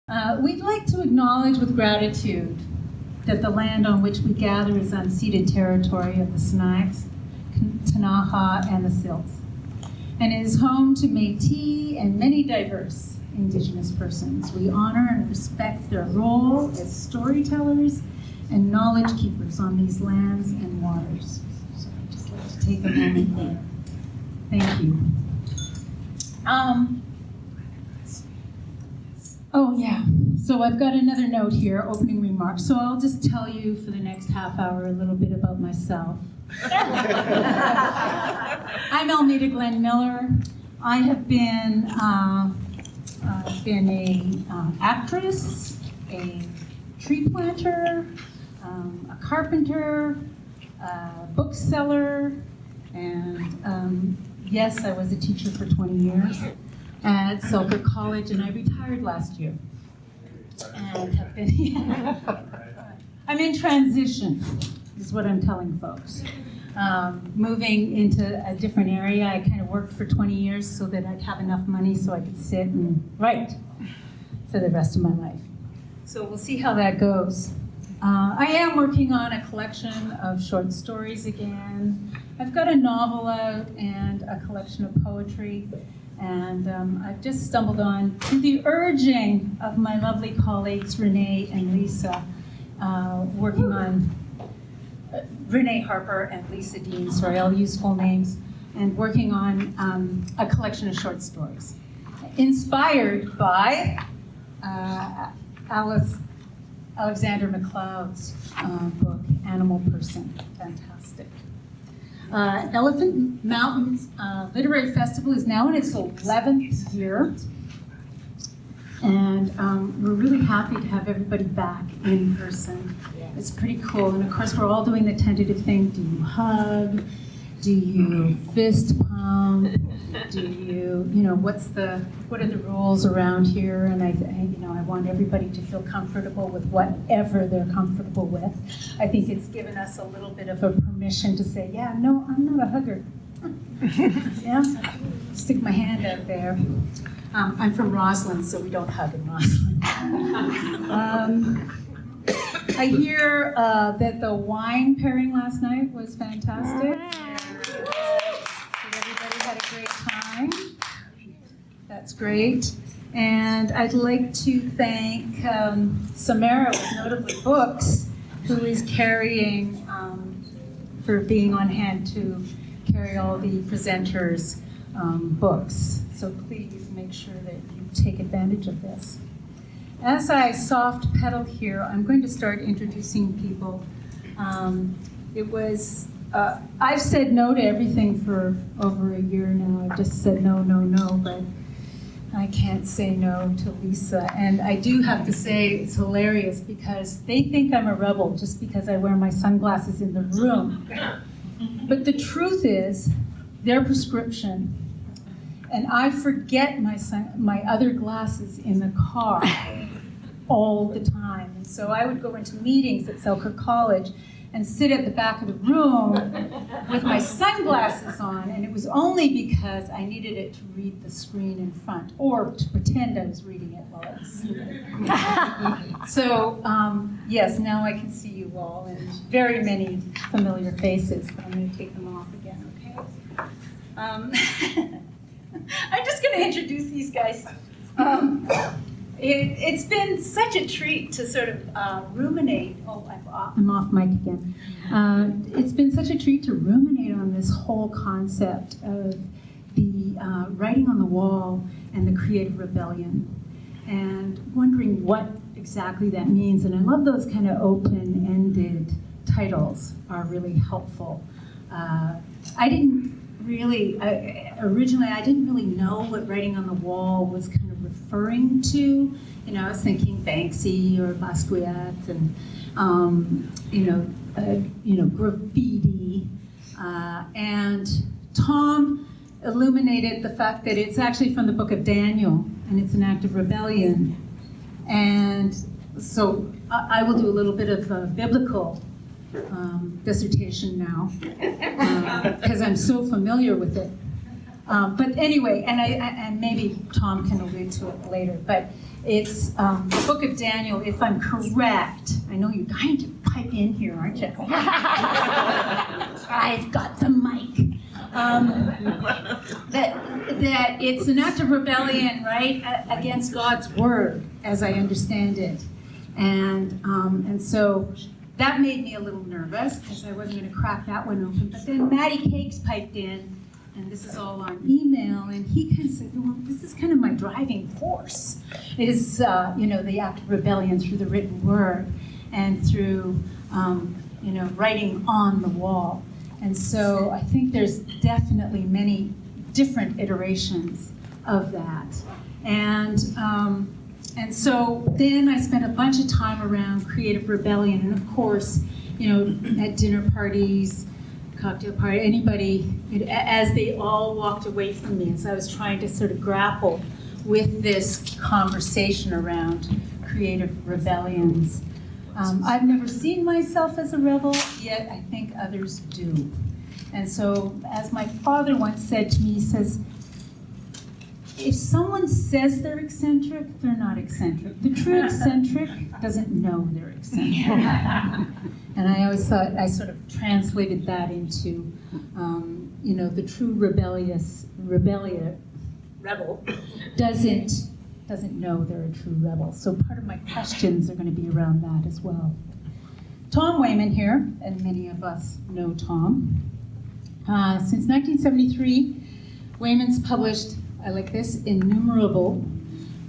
We'd like to acknowledge with gratitude that the land on which we gather is unceded territory of the Snipes, Ktunaxa, and the Silts, and is home to Métis and many diverse Indigenous persons. We honor and respect their role as storytellers and knowledge keepers on these lands and waters. So I'd just like to take a moment there. Thank you. Oh yeah, so I've got another note here, opening remarks. So I'll just tell you for the next half hour a little bit about myself. I'm Almeda Glenn Miller. I have been an actress, a tree planter, a carpenter, a bookseller, and yes, I was a teacher for 20 years at Selkirk College, and I retired last year. And have been, I'm in transition, is what I'm telling folks. Moving into a different area. I kind of worked for 20 years so that I'd have enough money so I could sit and write for the rest of my life. So we'll see how that goes. I am working on a collection of short stories again. I've got a novel out and a collection of poetry. And I've just stumbled on, through the urging of my lovely colleagues, Renee and Lisa, working on, Renee Harper and Lisa Dean, sorry, I'll use full names, and working on a collection of short stories. Inspired by Alexander MacLeod's book, Animal Person, fantastic. Elephant Mountain Literary Festival is now in its 11th year, and we're really happy to have everybody back in person. It's pretty cool, and of course we're all doing the tentative thing. Do you hug? Do you fist pump? Do you what are the rules around here? And I want everybody to feel comfortable with whatever they're comfortable with. I think it's given us a little bit of a permission to say, yeah, no, I'm not a hugger. Yeah, stick my hand out there. I'm from Rossland, so we don't hug in Rossland. I hear that the wine pairing last night was fantastic. Everybody had a great time. That's great. And I'd like to thank Samara with Notably Books, who is carrying, for being on hand to carry all the presenters' books. So please make sure that you take advantage of this. As I soft pedal here, I'm going to start introducing people. I've said no to everything for over a year now. I've just said no, but I can't say no to Lisa. And I do have to say it's hilarious because they think I'm a rebel just because I wear my sunglasses in the room. But the truth is, their prescription, and I forget my other glasses in the car all the time. And so I would go into meetings at Selkirk College and sit at the back of the room with my sunglasses on, and it was only because I needed it to read the screen in front, or to pretend I was reading it while I was sleeping. So, yes, now I can see you all, and very many familiar faces, but I'm going to take them off again, okay? I'm just going to introduce these guys. It's been such a treat to sort of ruminate. Oh, I'm off mic again. It's been such a treat to ruminate on this whole concept of the writing on the wall and the creative rebellion, and wondering what exactly that means. And I love those kind of open-ended titles are really helpful. Originally I didn't really know what writing on the wall was kind of referring to. I was thinking Banksy or Basquiat and graffiti. And Tom illuminated the fact that it's actually from the book of Daniel, and it's an act of rebellion. And so I will do a little bit of biblical dissertation now, because I'm so familiar with it. But anyway, and maybe Tom can allude to it later, but it's the book of Daniel, if I'm correct. I know you're dying to pipe in here, aren't you? I've got the mic. That it's an act of rebellion, right, against God's word, as I understand it. And so that made me a little nervous, because I wasn't going to crack that one open. But then Matty Kakes piped in, and this is all on email, and he kind of said, well, this is kind of my driving force, is, the act of rebellion through the written word and through, writing on the wall. And so I think there's definitely many different iterations of that. And so then I spent a bunch of time around creative rebellion, and of course, at dinner parties, cocktail party, anybody, as they all walked away from me, as I was trying to sort of grapple with this conversation around creative rebellions. I've never seen myself as a rebel, yet I think others do. And so, as my father once said to me, he says, if someone says they're eccentric, they're not eccentric. The true eccentric doesn't know they're eccentric. And I always thought, I sort of translated that into, the true rebel doesn't know they're a true rebel. So part of my questions are going to be around that as well. Tom Wayman here, and many of us know Tom. Since 1973, Wayman's published, I like this, innumerable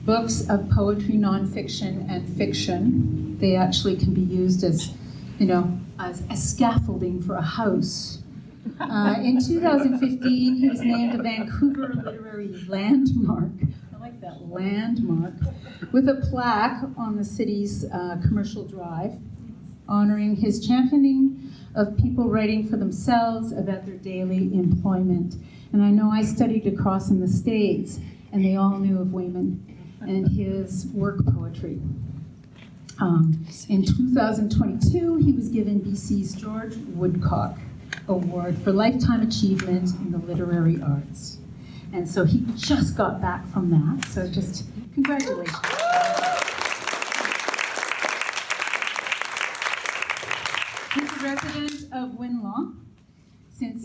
books of poetry, nonfiction, and fiction. They actually can be used as, as scaffolding for a house. In 2015, he was named a Vancouver Literary Landmark. I like that, landmark, with a plaque on the city's commercial drive, honoring his championing of people writing for themselves about their daily employment. And I know I studied across in the States, and they all knew of Wayman and his work poetry. In 2022, he was given BC's George Woodcock Award for Lifetime Achievement in the Literary Arts. And so he just got back from that, so just congratulations. He's a resident of Winlaw since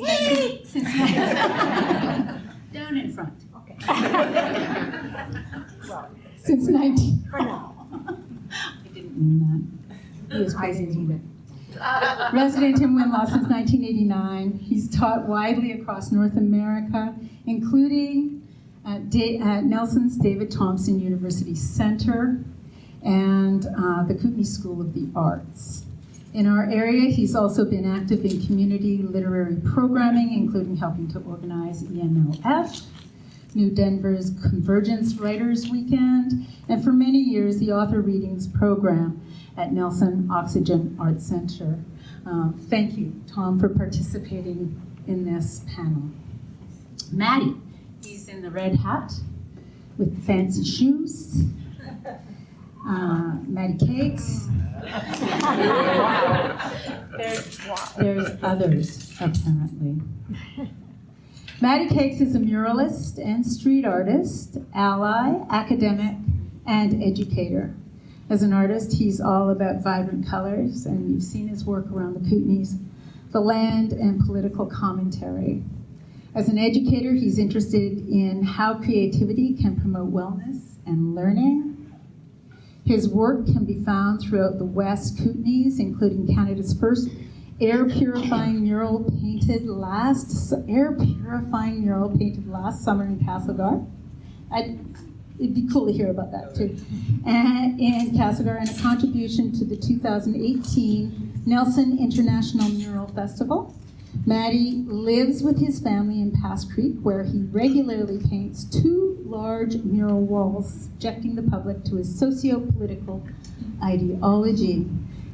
down in front. Okay. Since 19. For now. I didn't mean that. He was crazy as you. Resident in Winlaw since 1989. He's taught widely across North America, including at Nelson's David Thompson University Center and the Kootenai School of the Arts. In our area, he's also been active in community literary programming, including helping to organize ENLF, New Denver's Convergence Writers Weekend, and for many years, the Author Readings program at Nelson Oxygen Arts Center. Thank you, Tom, for participating in this panel. Matty, he's in the red hat with fancy shoes. Matty Kakes. There's others, apparently. Matty Kakes is a muralist and street artist, ally, academic, and educator. As an artist, he's all about vibrant colors, and you've seen his work around the Kootenays, the land, and political commentary. As an educator, he's interested in how creativity can promote wellness and learning. His work can be found throughout the West Kootenays, including Canada's first air purifying mural painted last summer in Castlegar. It'd be cool to hear about that too. And in Castlegar, and a contribution to the 2018 Nelson International Mural Festival. Matty lives with his family in Pass Creek, where he regularly paints 2 large mural walls, subjecting the public to his socio-political ideology.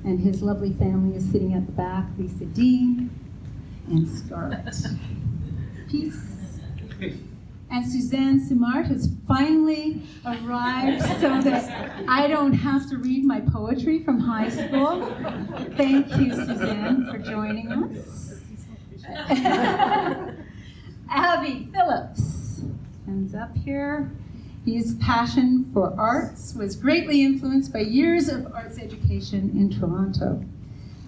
And his lovely family is sitting at the back, Lisa Dean and Scarlett. Peace. And Suzanne Simard has finally arrived so that I don't have to read my poetry from high school. Thank you, Suzanne, for joining us. Avi Phillips, hands up here. His passion for arts was greatly influenced by years of arts education in Toronto.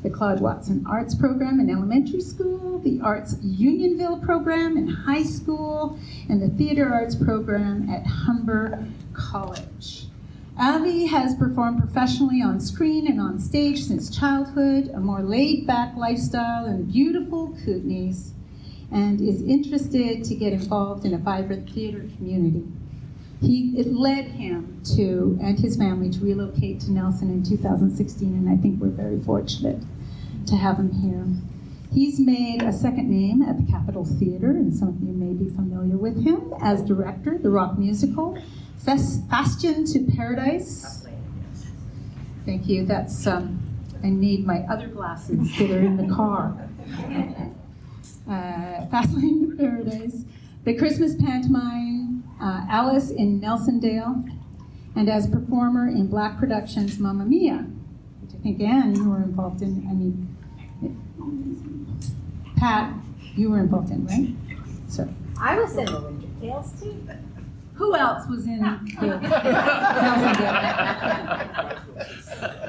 The Claude Watson Arts Program in elementary school, the Arts Unionville program in high school, and the Theatre Arts program at Humber College. Avi has performed professionally on screen and on stage since childhood, a more laid-back lifestyle in beautiful Kootenays, and is interested to get involved in a vibrant theatre community. It led him to, and his family, to relocate to Nelson in 2016, and I think we're very fortunate to have him here. He's made a second name at the Capitol Theatre, and some of you may be familiar with him as director, the rock musical, Bastion to Paradise. Thank you, that's, I need my other glasses that are in the car. Fastlane to Paradise, the Christmas pantomime, Alice in Nelsondale, and as performer in Black Productions' Mamma Mia, which I think, Anne, you were involved in. Pat, you were involved in, right? So I was in the Winter Tales too. Who else was in Nelsondale?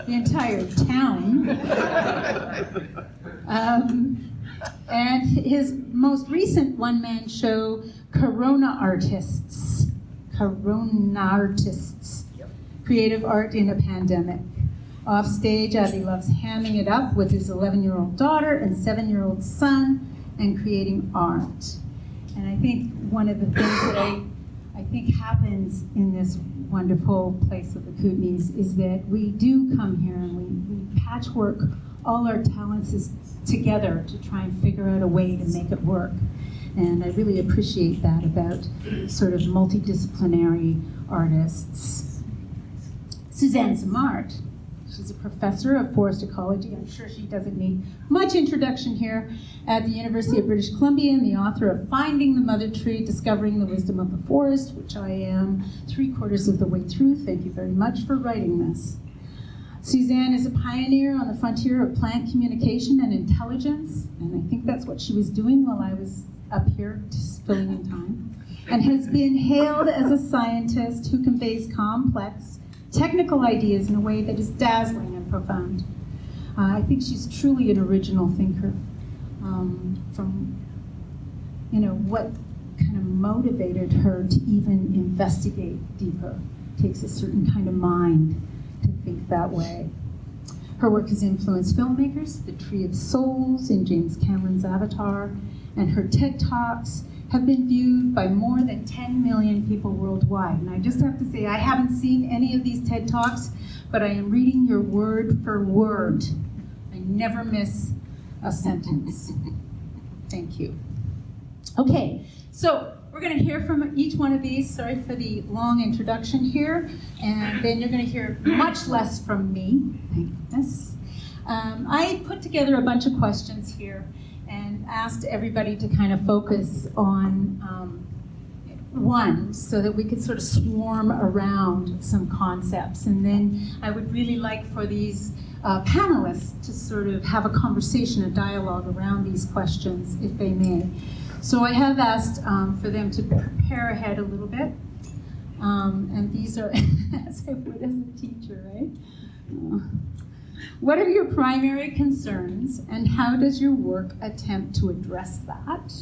The entire town. And his most recent one-man show, Corona Artists, Creative Art in a Pandemic. Off stage, Avi loves hamming it up with his 11-year-old daughter and 7-year-old son and creating art. And I think one of the things that I think happens in this wonderful place of the Kootenays is that we do come here and we patchwork all our talents together to try and figure out a way to make it work. And I really appreciate that about sort of multidisciplinary artists. Suzanne Simard, she's a professor of forest ecology. I'm sure she doesn't need much introduction here at the University of British Columbia, and the author of Finding the Mother Tree, Discovering the Wisdom of the Forest, which I am 3/4 of the way through. Thank you very much for writing this. Suzanne is a pioneer on the frontier of plant communication and intelligence, and I think that's what she was doing while I was up here just filling in time, and has been hailed as a scientist who conveys complex technical ideas in a way that is dazzling and profound. I think she's truly an original thinker. From, what kind of motivated her to even investigate deeper. Takes a certain kind of mind to think that way. Her work has influenced filmmakers, The Tree of Souls in James Cameron's Avatar, and her TED Talks have been viewed by more than 10 million people worldwide. And I just have to say, I haven't seen any of these TED Talks, but I am reading your word for word. I never miss a sentence. Thank you. Okay, so we're going to hear from each one of these. Sorry for the long introduction here. And then you're going to hear much less from me. Thank goodness. I put together a bunch of questions here and asked everybody to kind of focus on one so that we could sort of swarm around some concepts. And then I would really like for these panelists to sort of have a conversation, a dialogue around these questions, if they may. So I have asked for them to prepare ahead a little bit. And these are, as I would as a teacher, right? What are your primary concerns, and how does your work attempt to address that?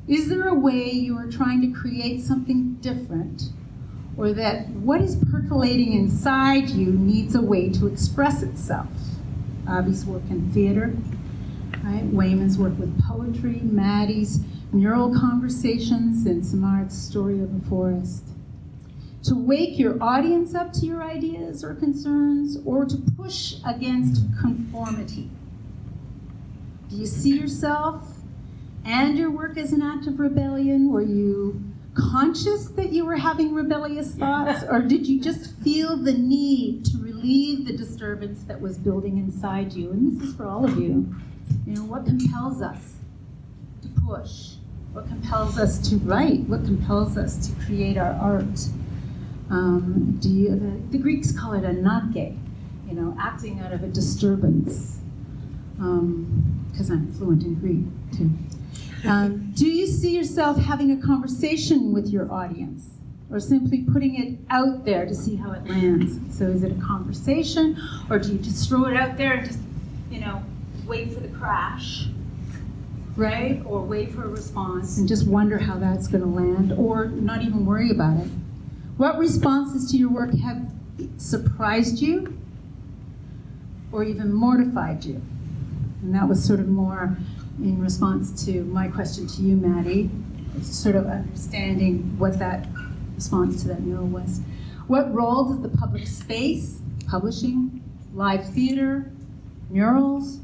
Is there a way you are trying to create something different, or that what is percolating inside you needs a way to express itself? Avi's work in theater, right? Wayman's work with poetry, Matty's mural conversations, and Simard's story of a forest. To wake your audience up to your ideas or concerns, or to push against conformity? Do you see yourself and your work as an act of rebellion? Were you conscious that you were having rebellious thoughts, or did you just feel the need to relieve the disturbance that was building inside you? And this is for all of you. What compels us to push? What compels us to write? What compels us to create our art? The Greeks call it anake, acting out of a disturbance, because I'm fluent in Greek too. Do you see yourself having a conversation with your audience, or simply putting it out there to see how it lands? So is it a conversation, or do you just throw it out there and just, wait for the crash, right? Or wait for a response and just wonder how that's going to land, or not even worry about it? What responses to your work have surprised you or even mortified you? And that was sort of more in response to my question to you, Matty, sort of understanding what that response to that mural was. What role does the public space, publishing, live theater, murals,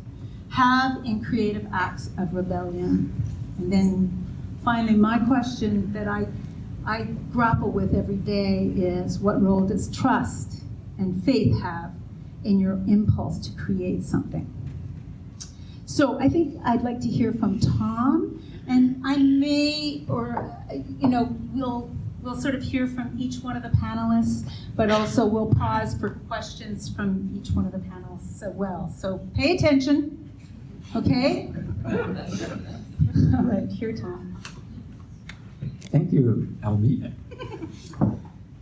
have in creative acts of rebellion? And then finally, my question that I grapple with every day is, what role does trust and faith have in your impulse to create something? So I think I'd like to hear from Tom, and I may, or, we'll sort of hear from each one of the panelists, but also we'll pause for questions from each one of the panelists as well. So pay attention, okay? All right, here, Tom. Thank you, Ameda.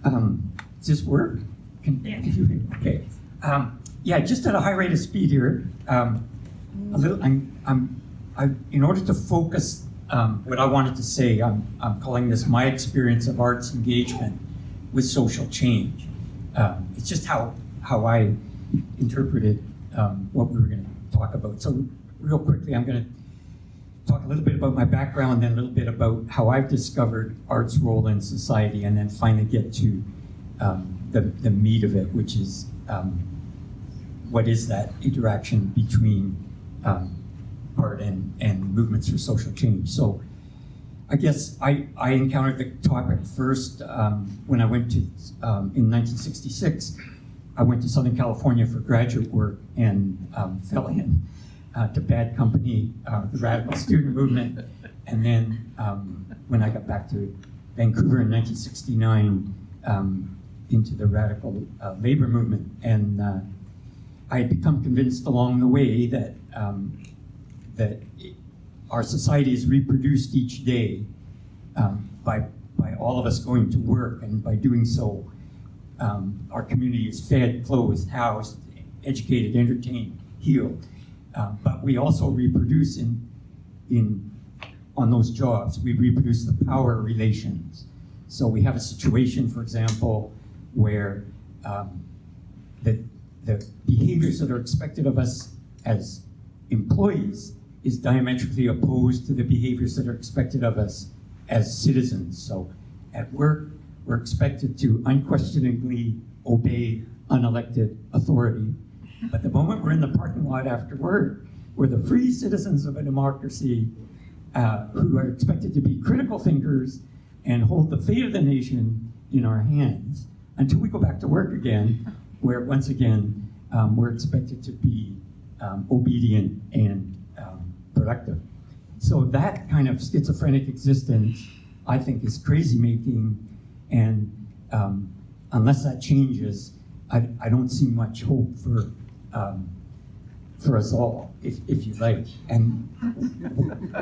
Does this work? Okay. Yeah, just at a high rate of speed here. In order to focus what I wanted to say, I'm calling this my experience of arts engagement with social change. It's just how I interpreted what we were going to talk about. So real quickly, I'm going to talk a little bit about my background, then a little bit about how I've discovered art's role in society, and then finally get to the meat of it, which is what is that interaction between art and movements for social change. So I guess I encountered the topic first when I went to, in 1966, I went to Southern California for graduate work and fell in to bad company, the radical student movement. And then when I got back to Vancouver in 1969, into the radical labor movement. And I had become convinced along the way that that our society is reproduced each day by all of us going to work, and by doing so, our community is fed, clothed, housed, educated, entertained, healed. But we also reproduce on those jobs. We reproduce the power relations. So we have a situation, for example, where the behaviors that are expected of us as employees is diametrically opposed to the behaviors that are expected of us as citizens. So at work, we're expected to unquestioningly obey unelected authority. But the moment we're in the parking lot after work, we're the free citizens of a democracy who are expected to be critical thinkers and hold the fate of the nation in our hands until we go back to work again, where once again, we're expected to be obedient and productive. So that kind of schizophrenic existence, I think, is crazy making, and unless that changes, I don't see much hope for us all, if you like. And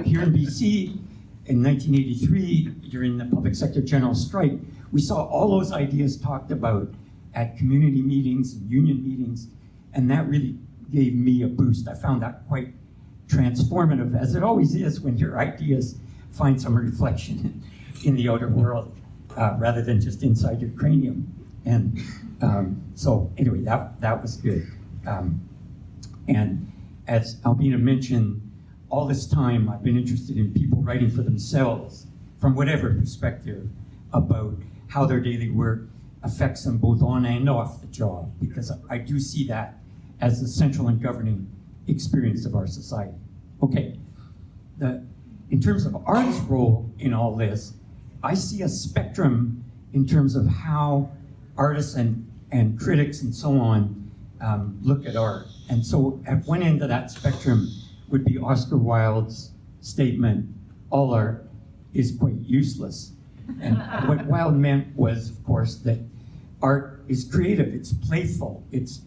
here in BC, in 1983, during the public sector general strike, we saw all those ideas talked about at community meetings and union meetings, and that really gave me a boost. I found that quite transformative, as it always is when your ideas find some reflection in the outer world, rather than just inside your cranium. And so anyway, that was good. And as Albina mentioned, all this time I've been interested in people writing for themselves from whatever perspective about how their daily work affects them both on and off the job, because I do see that as the central and governing experience of our society. Okay, in terms of art's role in all this, I see a spectrum in terms of how artists and critics and so on look at art. And so at one end of that spectrum would be Oscar Wilde's statement, all art is quite useless. And what Wilde meant was, of course, that art is creative, it's playful, it's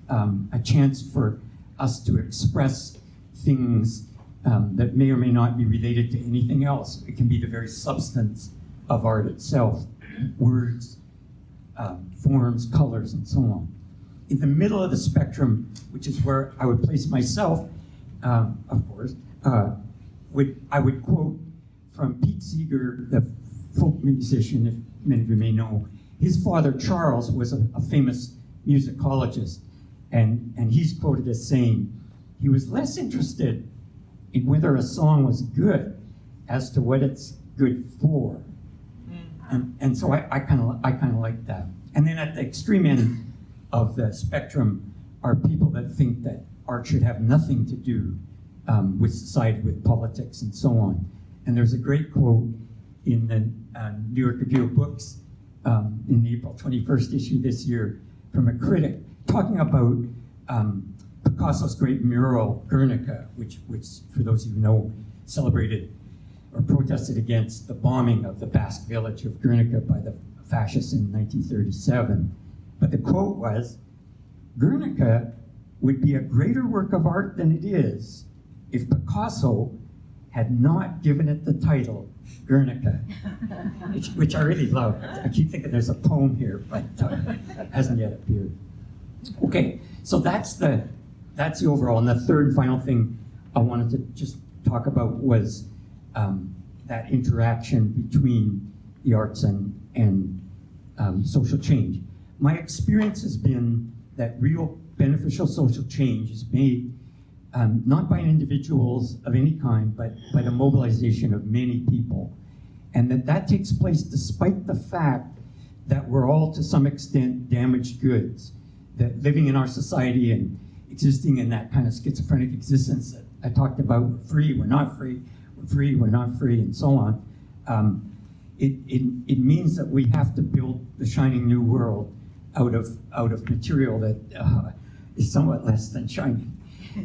a chance for us to express things that may or may not be related to anything else. It can be the very substance of art itself, words, forms, colors, and so on. In the middle of the spectrum, which is where I would place myself, of course, I would quote from Pete Seeger, the folk musician, if many of you may know. His father, Charles, was a famous musicologist, and he's quoted as saying, he was less interested in whether a song was good as to what it's good for. And so I kind of like that. And then at the extreme end of the spectrum are people that think that art should have nothing to do with society, with politics, and so on. And there's a great quote in the New York Review of Books in the April 21st issue this year from a critic talking about Picasso's great mural, Guernica, which for those of you who know, celebrated or protested against the bombing of the Basque village of Guernica by the fascists in 1937. But the quote was, Guernica would be a greater work of art than it is if Picasso had not given it the title Guernica, which I really love. I keep thinking there's a poem here, but it hasn't yet appeared. Okay, so that's the overall. And the third and final thing I wanted to just talk about was that interaction between the arts and social change. My experience has been that real beneficial social change is made not by individuals of any kind, but by the mobilization of many people. And that takes place despite the fact that we're all to some extent damaged goods, that living in our society and existing in that kind of schizophrenic existence that I talked about, we're free, we're not free, we're free, we're not free, and so on. It means that we have to build the shining new world out of material that is somewhat less than shining.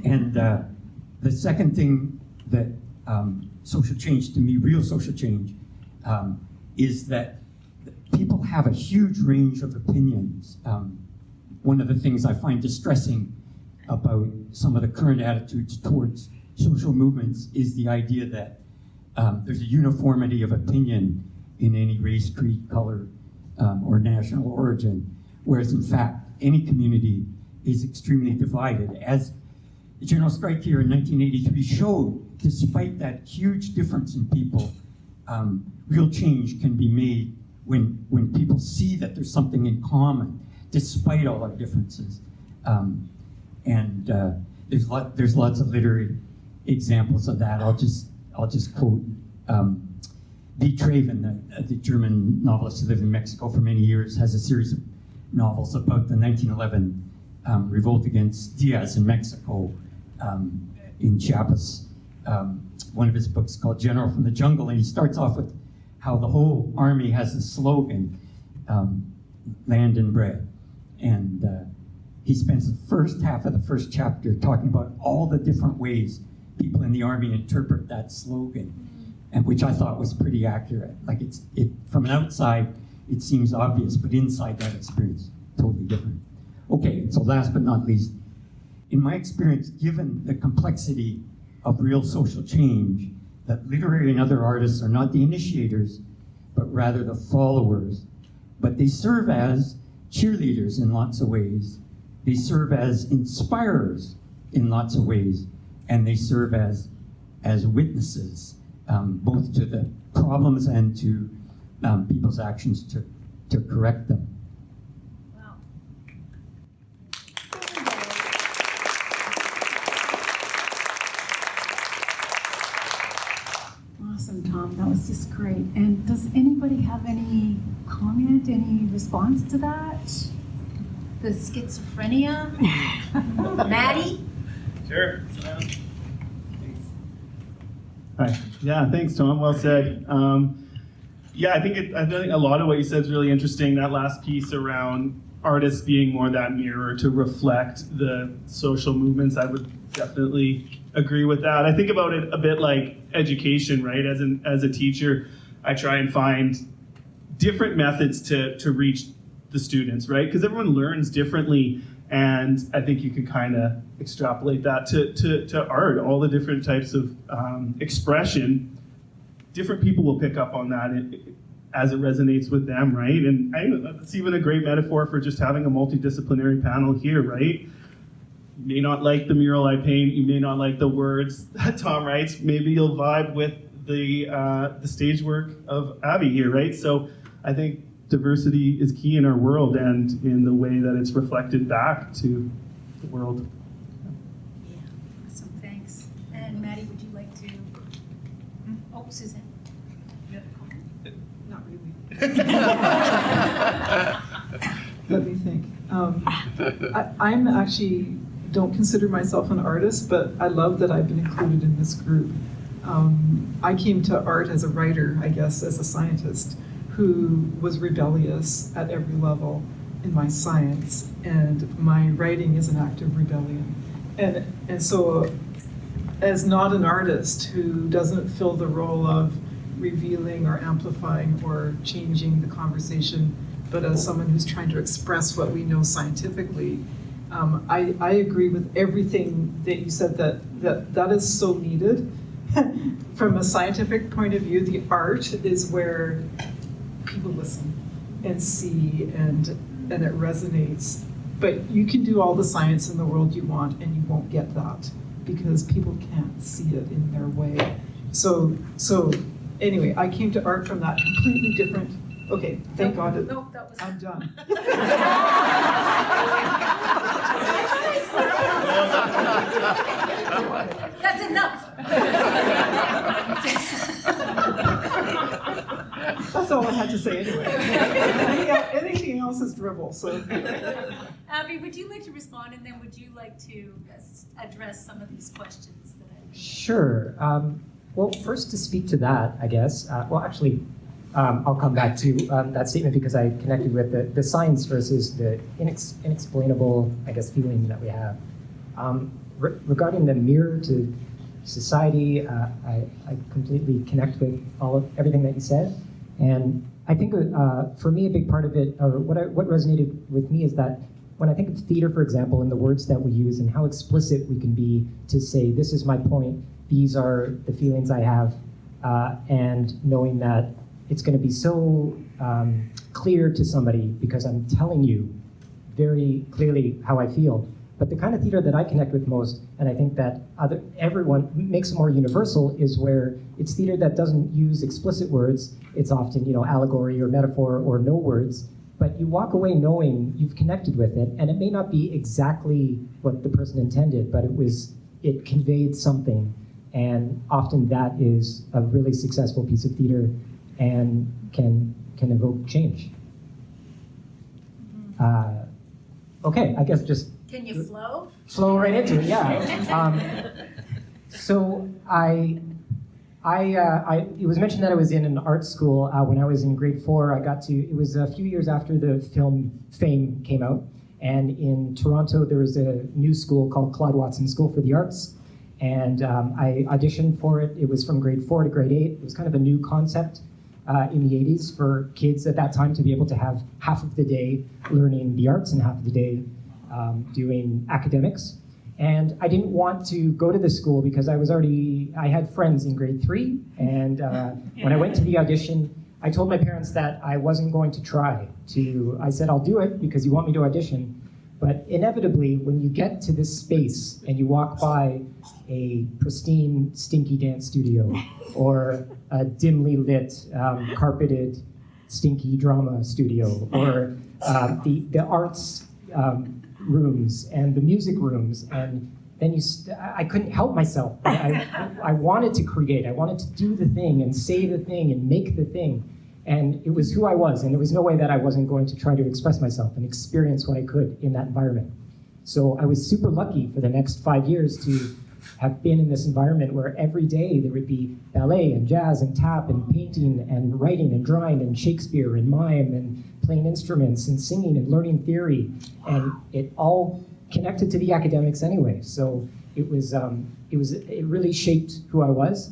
And the second thing that social change, to me, real social change, is that people have a huge range of opinions. One of the things I find distressing about some of the current attitudes towards social movements is the idea that there's a uniformity of opinion in any race, creed, color, or national origin, whereas in fact, any community is extremely divided. As the general strike here in 1983 showed, despite that huge difference in people, real change can be made when people see that there's something in common, despite all our differences. There's lots of literary examples of that. I'll just quote V. Traven, the German novelist who lived in Mexico for many years, has a series of novels about the 1911 revolt against Diaz in Mexico, in Chiapas. One of his books called General from the Jungle, and he starts off with how the whole army has a slogan, land and bread. And he spends the first half of the first chapter talking about all the different ways people in the army interpret that slogan, and which I thought was pretty accurate. Like from an outside, it seems obvious, but inside that experience, totally different. Okay, so last but not least, in my experience, given the complexity of real social change, that literary and other artists are not the initiators, but rather the followers. But they serve as cheerleaders in lots of ways. They serve as inspirers in lots of ways. And they serve as witnesses, both to the problems and to people's actions to correct them. Awesome, Tom. That was just great. And does anybody have any comment, any response to that? The schizophrenia? Matty? Sure. Hi. Yeah, thanks, Tom. Well said. I think a lot of what you said is really interesting. That last piece around artists being more that mirror to reflect the social movements, I would definitely agree with that. I think about it a bit like education, right? As a teacher, I try and find different methods to reach the students, right? Because everyone learns differently, And I think you can kind of extrapolate that to art, all the different types of expression. Different people will pick up on that as it resonates with them, right? And it's even a great metaphor for just having a multidisciplinary panel here, right? You may not like the mural I paint, you may not like the words that Tom writes, maybe you'll vibe with the stage work of Avi here, right? So I think diversity is key in our world and in the way that it's reflected back to the world. Yeah, awesome, thanks. And Matty, would you like to? Oh, Suzanne. Not really. Let me think. I'm actually don't consider myself an artist, but I love that I've been included in this group. I came to art as a writer, I guess, as a scientist who was rebellious at every level in my science, and my writing is an act of rebellion. And so, as not an artist who doesn't fill the role of revealing or amplifying or changing the conversation, but as someone who's trying to express what we know scientifically, I agree with everything that you said, that is so needed. From a scientific point of view, the art is where people listen and see and it resonates. But you can do all the science in the world you want and you won't get that because people can't see it in their way. So anyway, I came to art from that completely different. Okay, thank God. Nope, that was. I'm done. That's enough. That's all I had to say anyway. Anything else is dribble. So. Avi, would you like to respond, and then would you like to address some of these questions that I? Sure. Well, first to speak to that, I guess. I'll come back to that statement because I connected with the science versus the inexplainable, I guess, feeling that we have. Regarding the mirror to society, I completely connect with everything that you said. And I think for me, a big part of it, or what resonated with me is that when I think of theater, for example, and the words that we use and how explicit we can be to say, this is my point, these are the feelings I have, and knowing that it's going to be so clear to somebody because I'm telling you very clearly how I feel. But the kind of theater that I connect with most, and I think that everyone makes it more universal, is where it's theater that doesn't use explicit words. It's often, allegory or metaphor or no words, but you walk away knowing you've connected with it, and it may not be exactly what the person intended, but it conveyed something, and often that is a really successful piece of theater and can evoke change. Okay, I guess just Can you flow? Flow right into it, yeah. So it was mentioned that I was in an art school when I was in grade 4. It was a few years after the film Fame came out, and in Toronto there was a new school called Claude Watson School for the Arts, and I auditioned for it. It was from grade 4 to grade 8. It was kind of a new concept in the 80s for kids at that time to be able to have half of the day learning the arts and half of the day doing academics. And I didn't want to go to this school because I had friends in grade 3, and when I went to the audition, I told my parents that I wasn't going to try. I said, I'll do it because you want me to audition. But inevitably, when you get to this space and you walk by a pristine, stinky dance studio or a dimly lit, carpeted, stinky drama studio, or the arts rooms and the music rooms, and then I couldn't help myself. I wanted to create. I wanted to do the thing and say the thing and make the thing. And it was who I was, and there was no way that I wasn't going to try to express myself and experience what I could in that environment. So I was super lucky for the next 5 years to have been in this environment where every day there would be ballet and jazz and tap and painting and writing and drawing and Shakespeare and mime and playing instruments and singing and learning theory, and it all connected to the academics anyway. So it really shaped who I was.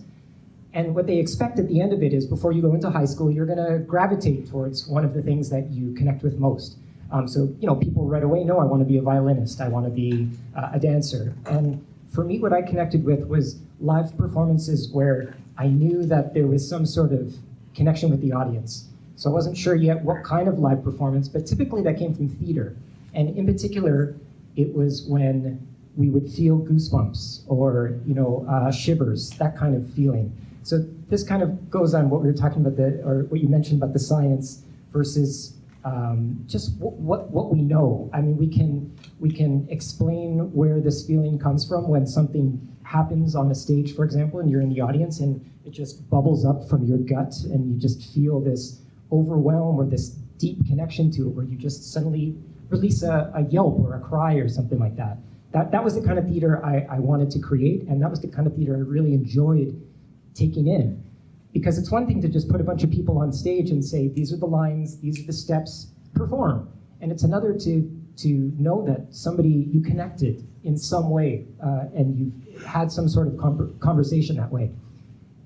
And what they expect at the end of it is before you go into high school, you're going to gravitate towards one of the things that you connect with most. So, people right away know I want to be a violinist, I want to be a dancer. And for me, what I connected with was live performances where I knew that there was some sort of connection with the audience. So I wasn't sure yet what kind of live performance, but typically that came from theater. And in particular, it was when we would feel goosebumps or, shivers, that kind of feeling. So this kind of goes on what we were talking about, or what you mentioned about the science versus just what we know. I mean, we can explain where this feeling comes from when something happens on a stage, for example, and you're in the audience and it just bubbles up from your gut and you just feel this overwhelm or this deep connection to it where you just suddenly release a yelp or a cry or something like that. That was the kind of theater I wanted to create, and that was the kind of theater I really enjoyed taking in. Because it's one thing to just put a bunch of people on stage and say, these are the lines, these are the steps, perform. And it's another to know that somebody, you connected in some way, and you've had some sort of conversation that way.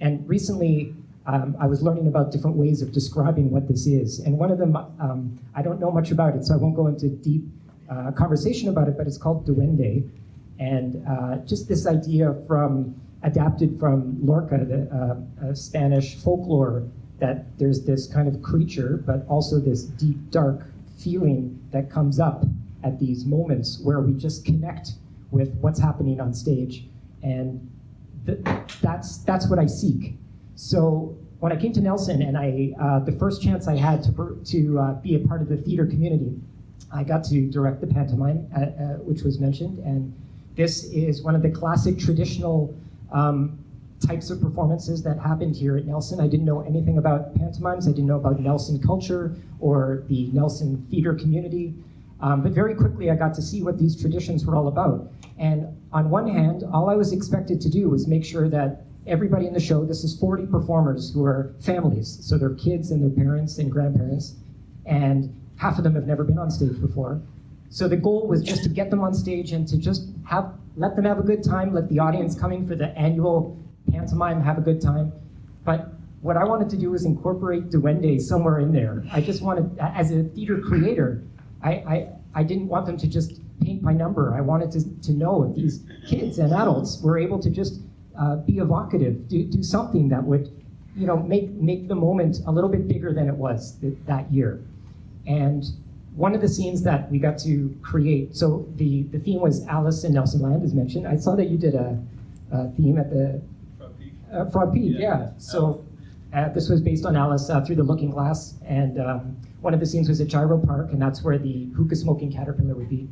And recently, I was learning about different ways of describing what this is. And one of them, I don't know much about it, so I won't go into deep conversation about it, but it's called duende. And just this idea adapted from Lorca, the Spanish folklore, that there's this kind of creature, but also this deep, dark feeling that comes up at these moments where we just connect with what's happening on stage. And that's what I seek. So when I came to Nelson, and the first chance I had to be a part of the theater community, I got to direct the pantomime, which was mentioned, and this is one of the classic traditional types of performances that happened here at Nelson. I didn't know anything about pantomimes. I didn't know about Nelson culture or the Nelson theater community. But very quickly, I got to see what these traditions were all about. And on one hand, all I was expected to do was make sure that everybody in the show, this is 40 performers who are families, so they're kids and their parents and grandparents, and half of them have never been on stage before. So the goal was just to get them on stage and to just let them have a good time, let the audience coming for the annual pantomime have a good time. But what I wanted to do was incorporate duende somewhere in there. I just wanted, as a theater creator, I didn't want them to just paint by number. I wanted to know if these kids and adults were able to just be evocative, do something that would, make the moment a little bit bigger than it was that year. And one of the scenes that we got to create, so the theme was Alice in Nelson Land, as mentioned. I saw that you did a theme at the Frog Peak, yeah. So this was based on Alice through the Looking Glass, and one of the scenes was at Gyro Park, and that's where the hookah smoking caterpillar would be.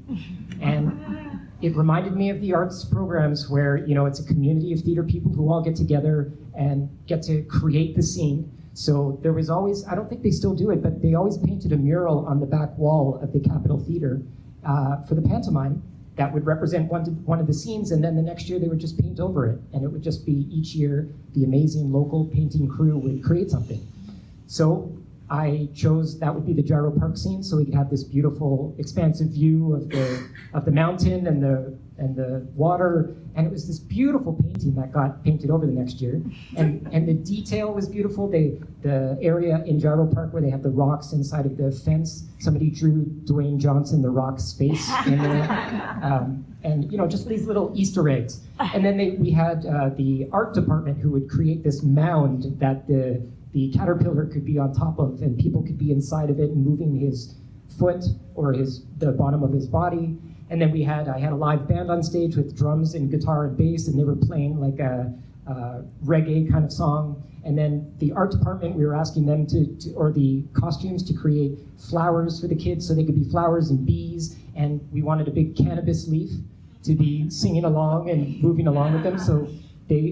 And it reminded me of the arts programs where, it's a community of theater people who all get together and get to create the scene. So there was always, I don't think they still do it, but they always painted a mural on the back wall of the Capitol Theater for the pantomime that would represent one of the scenes, and then the next year they would just paint over it, and it would just be each year the amazing local painting crew would create something. So I chose that would be the Gyro Park scene, so we could have this beautiful, expansive view of the mountain and the water, and it was this beautiful painting that got painted over the next year, and the detail was beautiful. The area in Gyro Park where they have the rocks inside of the fence, somebody drew Dwayne Johnson, the Rock's face in there, and just these little Easter eggs. And then we had the art department who would create this mound that the caterpillar could be on top of, and people could be inside of it and moving his foot or the bottom of his body. And then I had a live band on stage with drums and guitar and bass, and they were playing like a reggae kind of song. And then the art department, we were asking them or the costumes to create flowers for the kids so they could be flowers and bees. And we wanted a big cannabis leaf to be singing along and moving along with them. So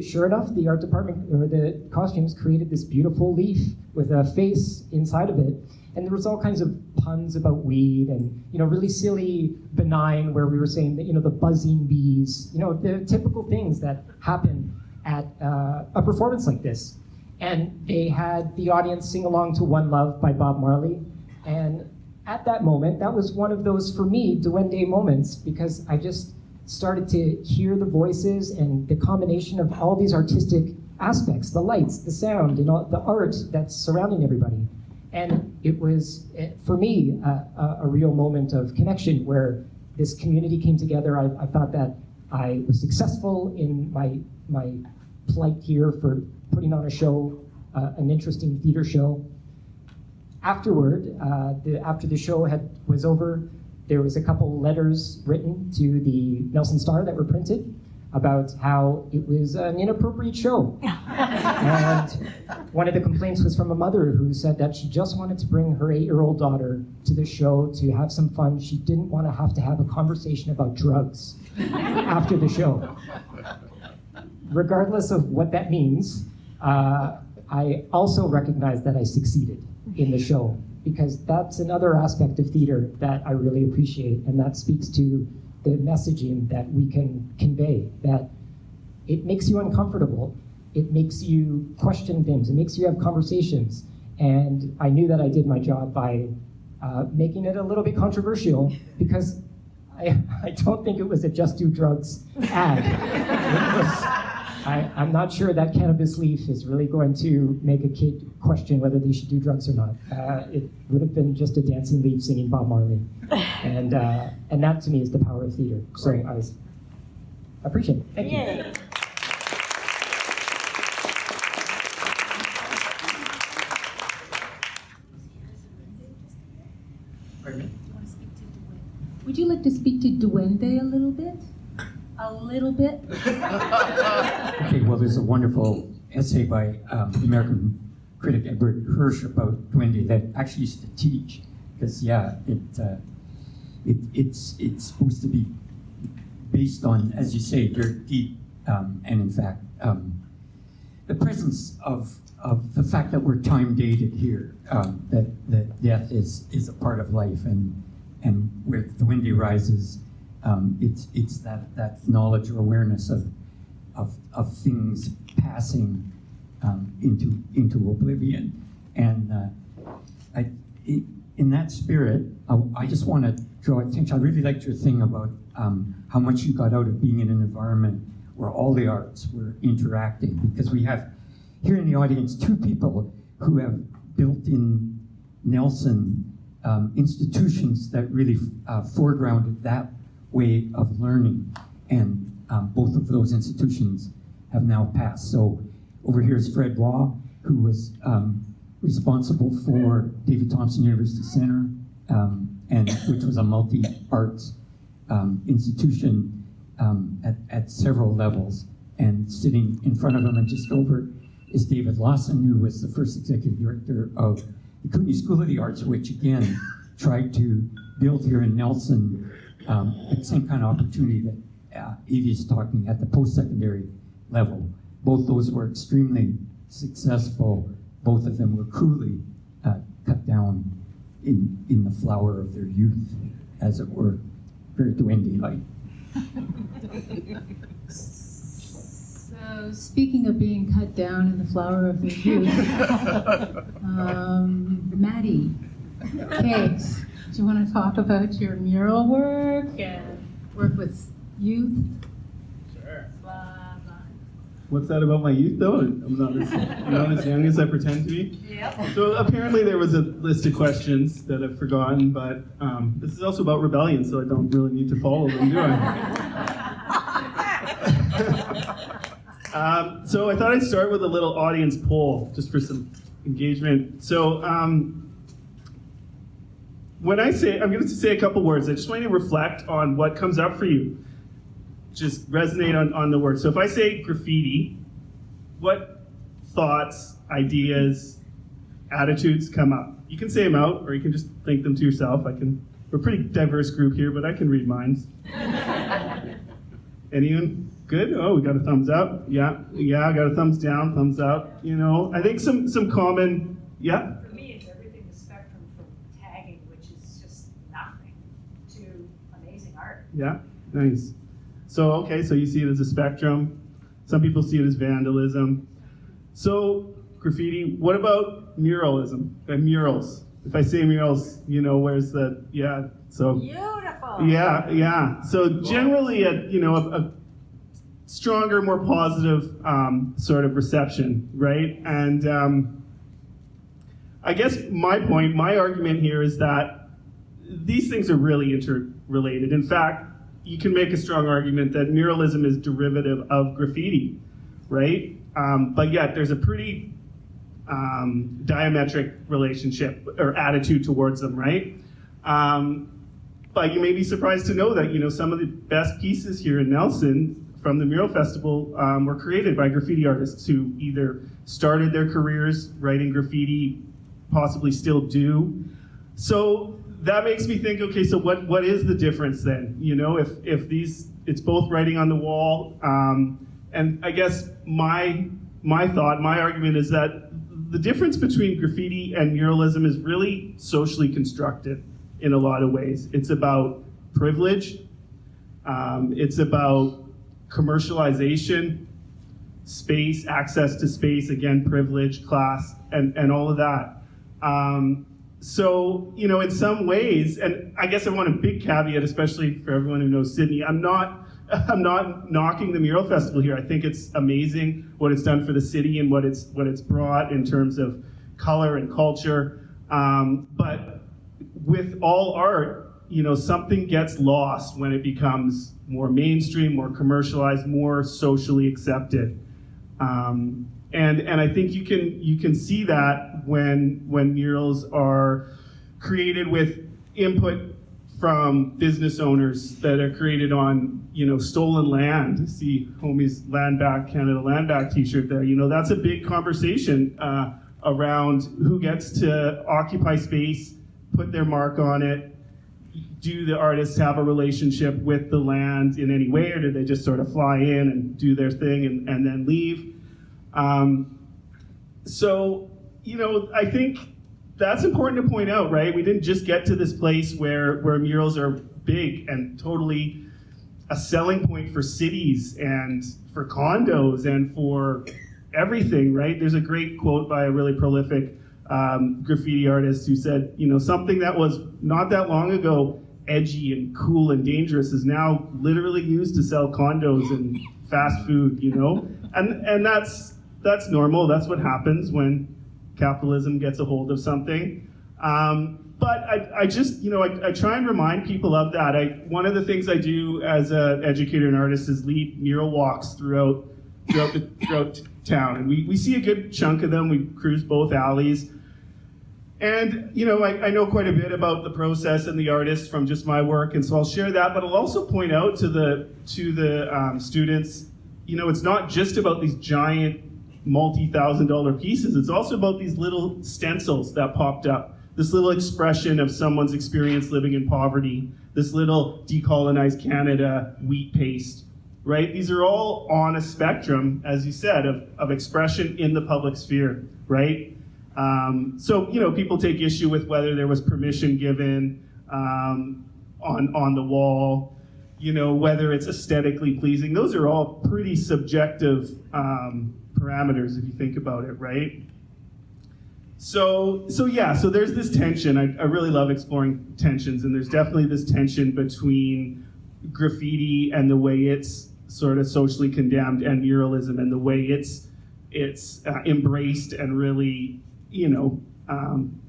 sure enough, the art department or the costumes created this beautiful leaf with a face inside of it. And there was all kinds of puns about weed and, really silly, benign, where we were saying that, the buzzing bees, the typical things that happen at a performance like this. And they had the audience sing along to One Love by Bob Marley. And at that moment, that was one of those, for me, duende moments, because I just started to hear the voices and the combination of all these artistic aspects, the lights, the sound, and all the art that's surrounding everybody. And it was, for me, a real moment of connection where this community came together. I thought that I was successful in my plight here for putting on a show, an interesting theater show. Afterward, after the show was over, there was a couple letters written to the Nelson Star that were printed about how it was an inappropriate show. And one of the complaints was from a mother who said that she just wanted to bring her 8-year-old daughter to the show to have some fun. She didn't want to have a conversation about drugs after the show. Regardless of what that means, I also recognize that I succeeded in the show, because that's another aspect of theater that I really appreciate, and that speaks to the messaging that we can convey, that it makes you uncomfortable, it makes you question things, it makes you have conversations. And I knew that I did my job by making it a little bit controversial, because I don't think it was a Just Do Drugs ad. I'm not sure that cannabis leaf is really going to make a kid question whether they should do drugs or not. It would have been just a dancing leaf singing Bob Marley. And that to me is the power of theater. So I appreciate it. Thank you. Yay. Would you like to speak to Duende a little bit? A little bit? Okay, well, there's a wonderful essay by American critic Edward Hirsch about Duende that actually used to teach, because it's supposed to be based on, as you say, very deep, and in fact, the presence of the fact that we're time dated here, that death is a part of life, and where Duende rises. It's that knowledge or awareness of things passing into oblivion, and in that spirit, I just want to draw attention. I really liked your thing about how much you got out of being in an environment where all the arts were interacting, because we have here in the audience 2 people who have built in Nelson institutions that really foregrounded that way of learning, and both of those institutions have now passed. So over here is Fred Waugh, who was responsible for David Thompson University Center, and which was a multi-arts institution at several levels. And sitting in front of him and just over is David Lawson, who was the first executive director of the Cooney School of the Arts, which again tried to build here in Nelson the same kind of opportunity that Avi is talking at the post-secondary level. Both those were extremely successful. Both of them were cruelly cut down in the flower of their youth, as it were, very Duende-like. So, speaking of being cut down in the flower of their youth, Matty Kakes, do you want to talk about your mural work and work with youth? Sure. Blah, blah. What's that about my youth, though? I'm not as young as I pretend to be. Yep. So apparently there was a list of questions that I've forgotten, but this is also about rebellion, so I don't really need to follow them, do I? So I thought I'd start with a little audience poll, just for some engagement. So when I'm going to say a couple words, I just want you to reflect on what comes up for you. Just resonate on the word. So if I say graffiti, what thoughts, ideas, attitudes come up? You can say them out, or you can just think them to yourself. We're a pretty diverse group here, but I can read minds. Anyone? Good? Oh, we got a thumbs up. Yeah, I got a thumbs down, thumbs up. I think some common, yeah? For me, it's everything the spectrum from tagging, which is just nothing, to amazing art. Yeah, nice. So you see it as a spectrum. Some people see it as vandalism. So graffiti, what about muralism? Murals. If I say murals, where's the, yeah, so. Beautiful. Yeah. So generally a stronger, more positive sort of reception, right? And I guess my point, my argument here is that these things are really interrelated. In fact, you can make a strong argument that muralism is derivative of graffiti, right? But yet there's a pretty diametric relationship or attitude towards them, right? But you may be surprised to know that, some of the best pieces here in Nelson from the Mural Festival were created by graffiti artists who either started their careers writing graffiti, possibly still do. So that makes me think, okay, so what is the difference then? If it's both writing on the wall, and I guess my argument is that the difference between graffiti and muralism is really socially constructed in a lot of ways. It's about privilege, it's about commercialization, space, access to space, again, privilege, class, and all of that. So, in some ways, and I guess I want a big caveat, especially for everyone who knows Sydney, I'm not knocking the Mural Festival here. I think it's amazing what it's done for the city and what it's brought in terms of color and culture. But with all art, something gets lost when it becomes more mainstream, more commercialized, more socially accepted. And I think you can see that when murals are created with input from business owners that are created on stolen land. You see homie's Land Back Canada Land Back t-shirt there. That's a big conversation around who gets to occupy space, put their mark on it. Do the artists have a relationship with the land in any way, or do they just sort of fly in and do their thing and then leave? So, I think that's important to point out, right? We didn't just get to this place where murals are big and totally a selling point for cities and for condos and for everything, right? There's a great quote by a really prolific graffiti artist who said, something that was not that long ago edgy and cool and dangerous is now literally used to sell condos and fast food, and that's normal. That's what happens when capitalism gets a hold of something. But I just, I try and remind people of that. One of the things I do as an educator and artist is lead mural walks throughout town. And we see a good chunk of them. We cruise both alleys. And, I know quite a bit about the process and the artists from just my work, and so I'll share that, but I'll also point out to the students, it's not just about these giant multi-$1,000 pieces, it's also about these little stencils that popped up, this little expression of someone's experience living in poverty, this little decolonized Canada wheat paste, right? These are all on a spectrum, as you said, of expression in the public sphere, right? So, people take issue with whether there was permission given on the wall, whether it's aesthetically pleasing. Those are all pretty subjective parameters if you think about it, right? So there's this tension. I really love exploring tensions, and there's definitely this tension between graffiti and the way it's sort of socially condemned and muralism and the way it's embraced and really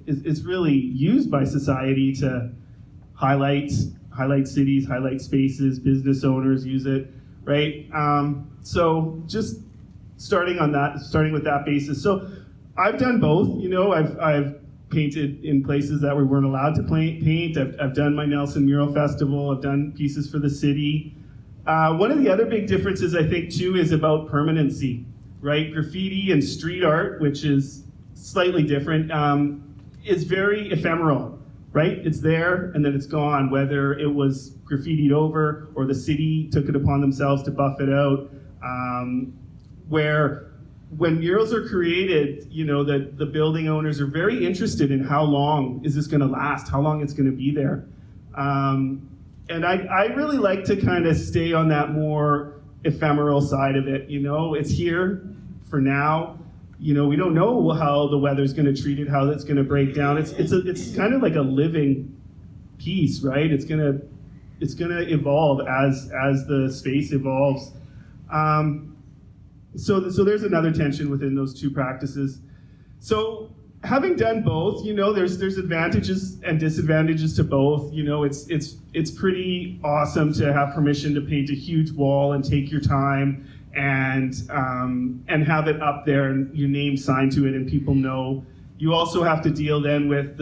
is really used by society to highlight cities, highlight spaces, business owners use it, right? So just starting with that basis. So I've done both, I've painted in places that we weren't allowed to paint. I've done my Nelson Mural Festival. I've done pieces for the city. One of the other big differences, I think, too, is about permanency, right? Graffiti and street art, which is slightly different, is very ephemeral, right? It's there and then it's gone, whether it was graffitied over or the city took it upon themselves to buff it out. Where when murals are created, the building owners are very interested in how long is this going to last, how long it's going to be there. And I really like to kind of stay on that more ephemeral side of it. It's here for now. We don't know how the weather's going to treat it, how that's going to break down. It's kind of like a living piece, right? It's gonna evolve as the space evolves. So there's another tension within those two practices. So having done both, there's advantages and disadvantages to both. It's pretty awesome to have permission to paint a huge wall and take your time and have it up there and your name signed to it and people know. You also have to deal then with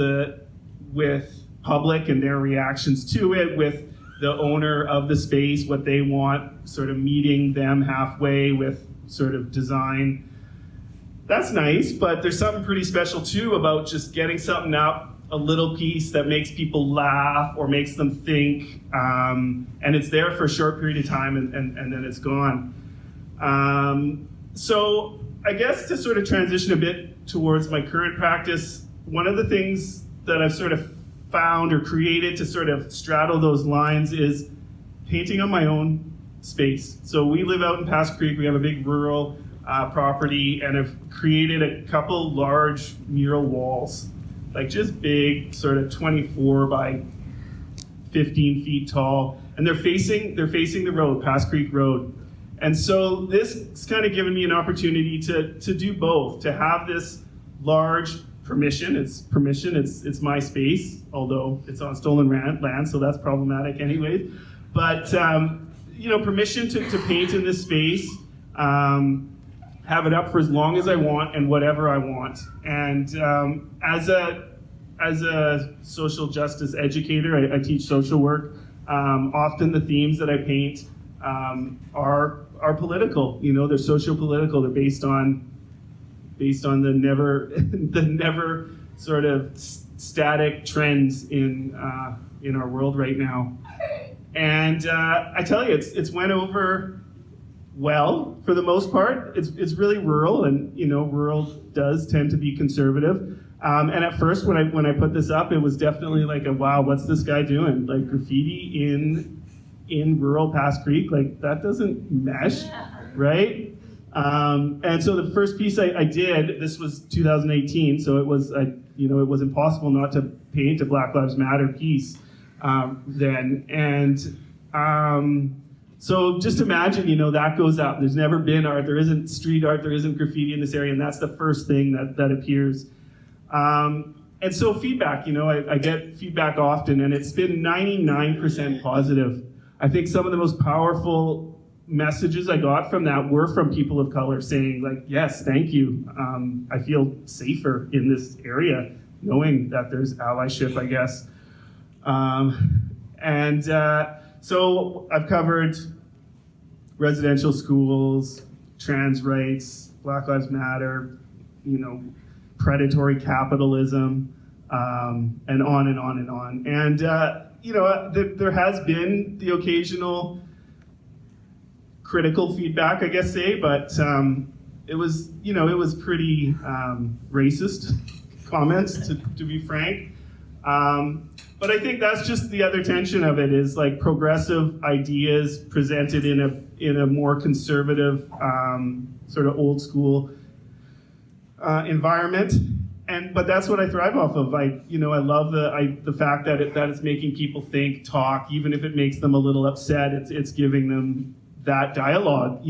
public and their reactions to it, with the owner of the space, what they want, sort of meeting them halfway with sort of design. That's nice, but there's something pretty special too about just getting something up, a little piece that makes people laugh or makes them think, and it's there for a short period of time and then it's gone. So I guess to sort of transition a bit towards my current practice, one of the things that I've sort of found or created to sort of straddle those lines is painting on my own space. So we live out in Pass Creek, we have a big rural property, and I've created a couple large mural walls, like just big, sort of 24 by 15 feet tall, and they're facing the road, Pass Creek Road. And so this has kind of given me an opportunity to do both, to have this large permission, it's my space, although it's on stolen land, so that's problematic anyways. But permission to paint in this space, have it up for as long as I want and whatever I want. And as a social justice educator, I teach social work. Often the themes that I paint are political. They're socio-political. They're based on the never sort of static trends in our world right now. And I tell you, it's went over well for the most part. It's really rural, and rural does tend to be conservative. And at first, when I put this up, it was definitely like wow, what's this guy doing? Like graffiti in rural Pass Creek, like that doesn't mesh, right? And so the first piece I did, this was 2018, so it was it was impossible not to paint a Black Lives Matter piece then. And so just imagine, that goes up. There's never been art, there isn't street art, there isn't graffiti in this area, and that's the first thing that appears. And so feedback, I get feedback often, and it's been 99% positive. I think some of the most powerful messages I got from that were from people of color saying, like, yes, thank you. I feel safer in this area, knowing that there's allyship, I guess. So I've covered residential schools, trans rights, Black Lives Matter, predatory capitalism, and on and on and on. And, there has been the occasional critical feedback, I guess, but it was pretty racist comments, to be frank. But I think that's just the other tension of it, is like progressive ideas presented in a more conservative, sort of old school environment. But that's what I thrive off of. I love the fact that it's making people think, talk, even if it makes them a little upset. It's giving them that dialogue,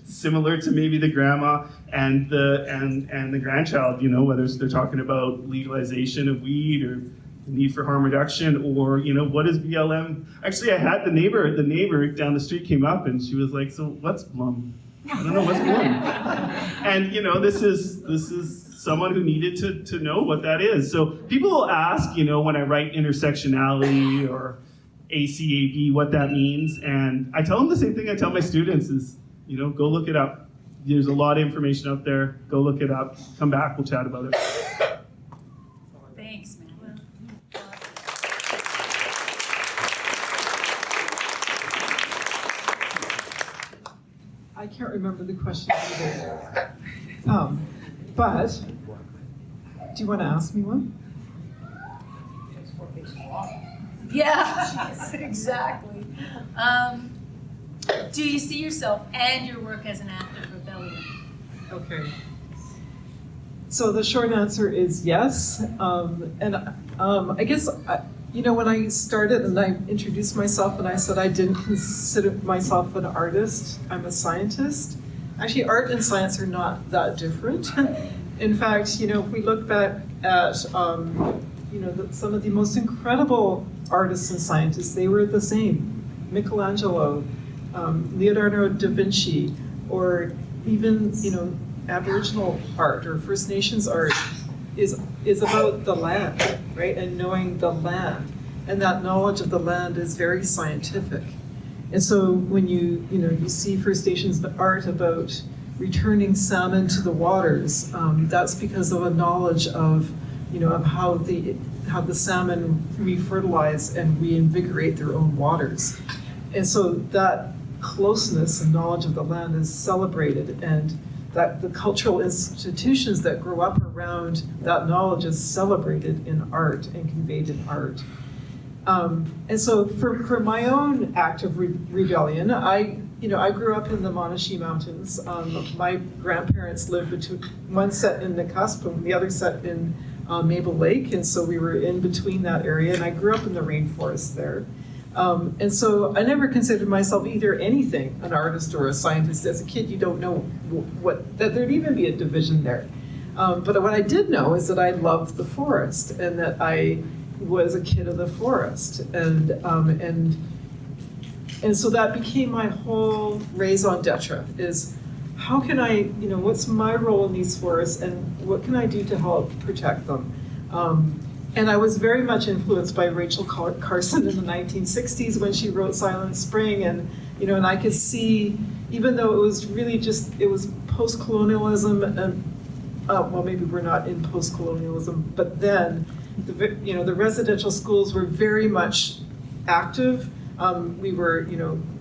similar to maybe the grandma and the grandchild, whether they're talking about legalization of weed or the need for harm reduction, or what is BLM? Actually, I had the neighbor down the street came up and she was like, "So what's Blum? I don't know what's Blum." And this is someone who needed to know what that is. So people will ask, when I write intersectionality or ACAB, what that means, and I tell them the same thing I tell my students is, go look it up. There's a lot of information out there. Go look it up. Come back, we'll chat about it. Thanks, man. I can't remember the question either. But do you want to ask me one? Yeah, exactly. Do you see yourself and your work as an act of rebellion? Okay. So the short answer is yes. I guess, when I started and I introduced myself and I said I didn't consider myself an artist, I'm a scientist. Actually, art and science are not that different. In fact, if we look back at, some of the most incredible artists and scientists, they were the same. Michelangelo, Leonardo da Vinci, or even, Aboriginal art or First Nations art is about the land, right? And knowing the land. And that knowledge of the land is very scientific. And so when you see First Nations art about returning salmon to the waters, that's because of a knowledge of how the salmon refertilize and reinvigorate their own waters. And so that closeness and knowledge of the land is celebrated, and that the cultural institutions that grow up around that knowledge is celebrated in art and conveyed in art. And so for my own act of rebellion, I grew up in the Monashee Mountains. My grandparents lived between, one set in Nicusk and the other set in Maple Lake, and so we were in between that area, and I grew up in the rainforest there. And so I never considered myself either anything, an artist or a scientist. As a kid, you don't know that there'd even be a division there. But what I did know is that I loved the forest, and that I was a kid of the forest, and so that became my whole raison d'etre, is how can I, what's my role in these forests, and what can I do to help protect them? And I was very much influenced by Rachel Carson in the 1960s when she wrote Silent Spring, and I could see, even though it was really it was post-colonialism, and well, maybe we're not in post-colonialism, but then the residential schools were very much active. We were,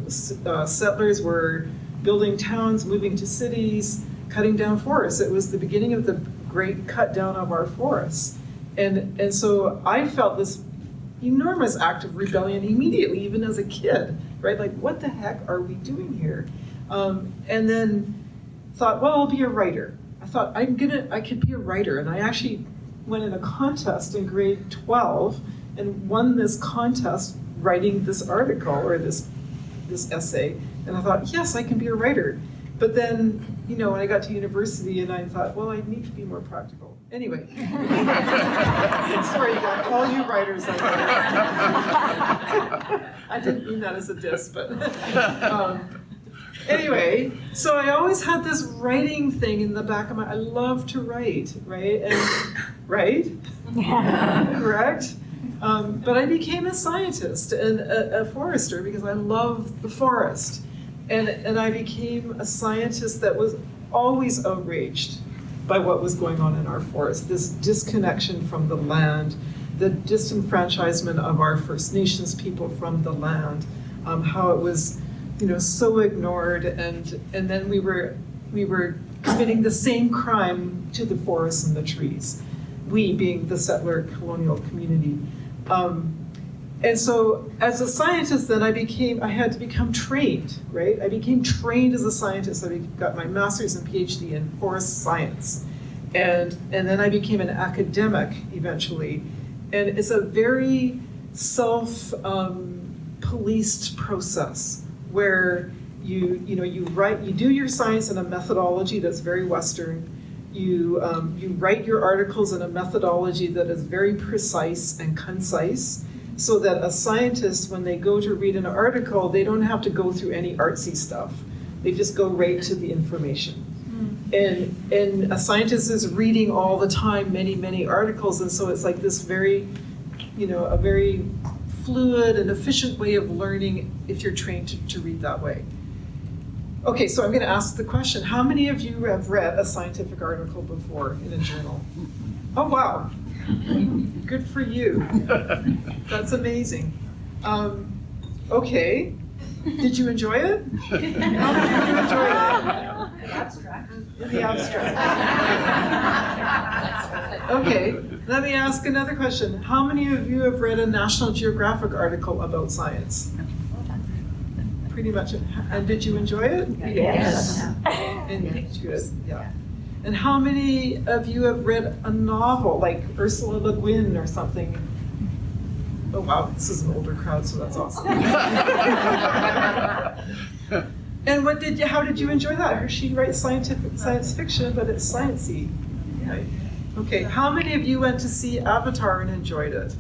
settlers were building towns, moving to cities, cutting down forests. It was the beginning of the great cut down of our forests. And so I felt this enormous act of rebellion immediately, even as a kid, right? Like, what the heck are we doing here? And then thought, well, I'll be a writer. I thought, I could be a writer. And I actually went in a contest in grade 12 and won this contest writing this article or this essay. And I thought, yes, I can be a writer. But then, when I got to university, and I thought, well, I need to be more practical. Anyway. Sorry, all you writers. I didn't mean that as a diss, but anyway, so I always had this writing thing in the back of I love to write, right? And right? Correct? But I became a scientist and a forester because I love the forest. And I became a scientist that was always outraged by what was going on in our forest, this disconnection from the land, the disenfranchisement of our First Nations people from the land, how it was, so ignored, and then we were committing the same crime to the forests and the trees, we being the settler colonial community. And so as a scientist, then I had to become trained, right? I became trained as a scientist. I got my master's and PhD in forest science. And then I became an academic eventually. And it's a very self-policed process where you do your science in a methodology that's very Western. You write your articles in a methodology that is very precise and concise, so that a scientist, when they go to read an article, they don't have to go through any artsy stuff. They just go right to the information. And a scientist is reading all the time many, many articles, and so it's like this very, a very fluid and efficient way of learning if you're trained to read that way. Okay, so I'm going to ask the question, how many of you have read a scientific article before in a journal? Oh, wow. Good for you. That's amazing. Okay. Did you enjoy it? How did you enjoy it? The abstract. In the abstract. Okay, let me ask another question. How many of you have read a National Geographic article about science? Pretty much. And did you enjoy it? Yes. And good, yeah. And how many of you have read a novel like Ursula Le Guin or something? Oh wow, this is an older crowd, so that's awesome. And how did you enjoy that? She writes science fiction, but it's sciencey. Right. Okay, how many of you went to see Avatar and enjoyed it?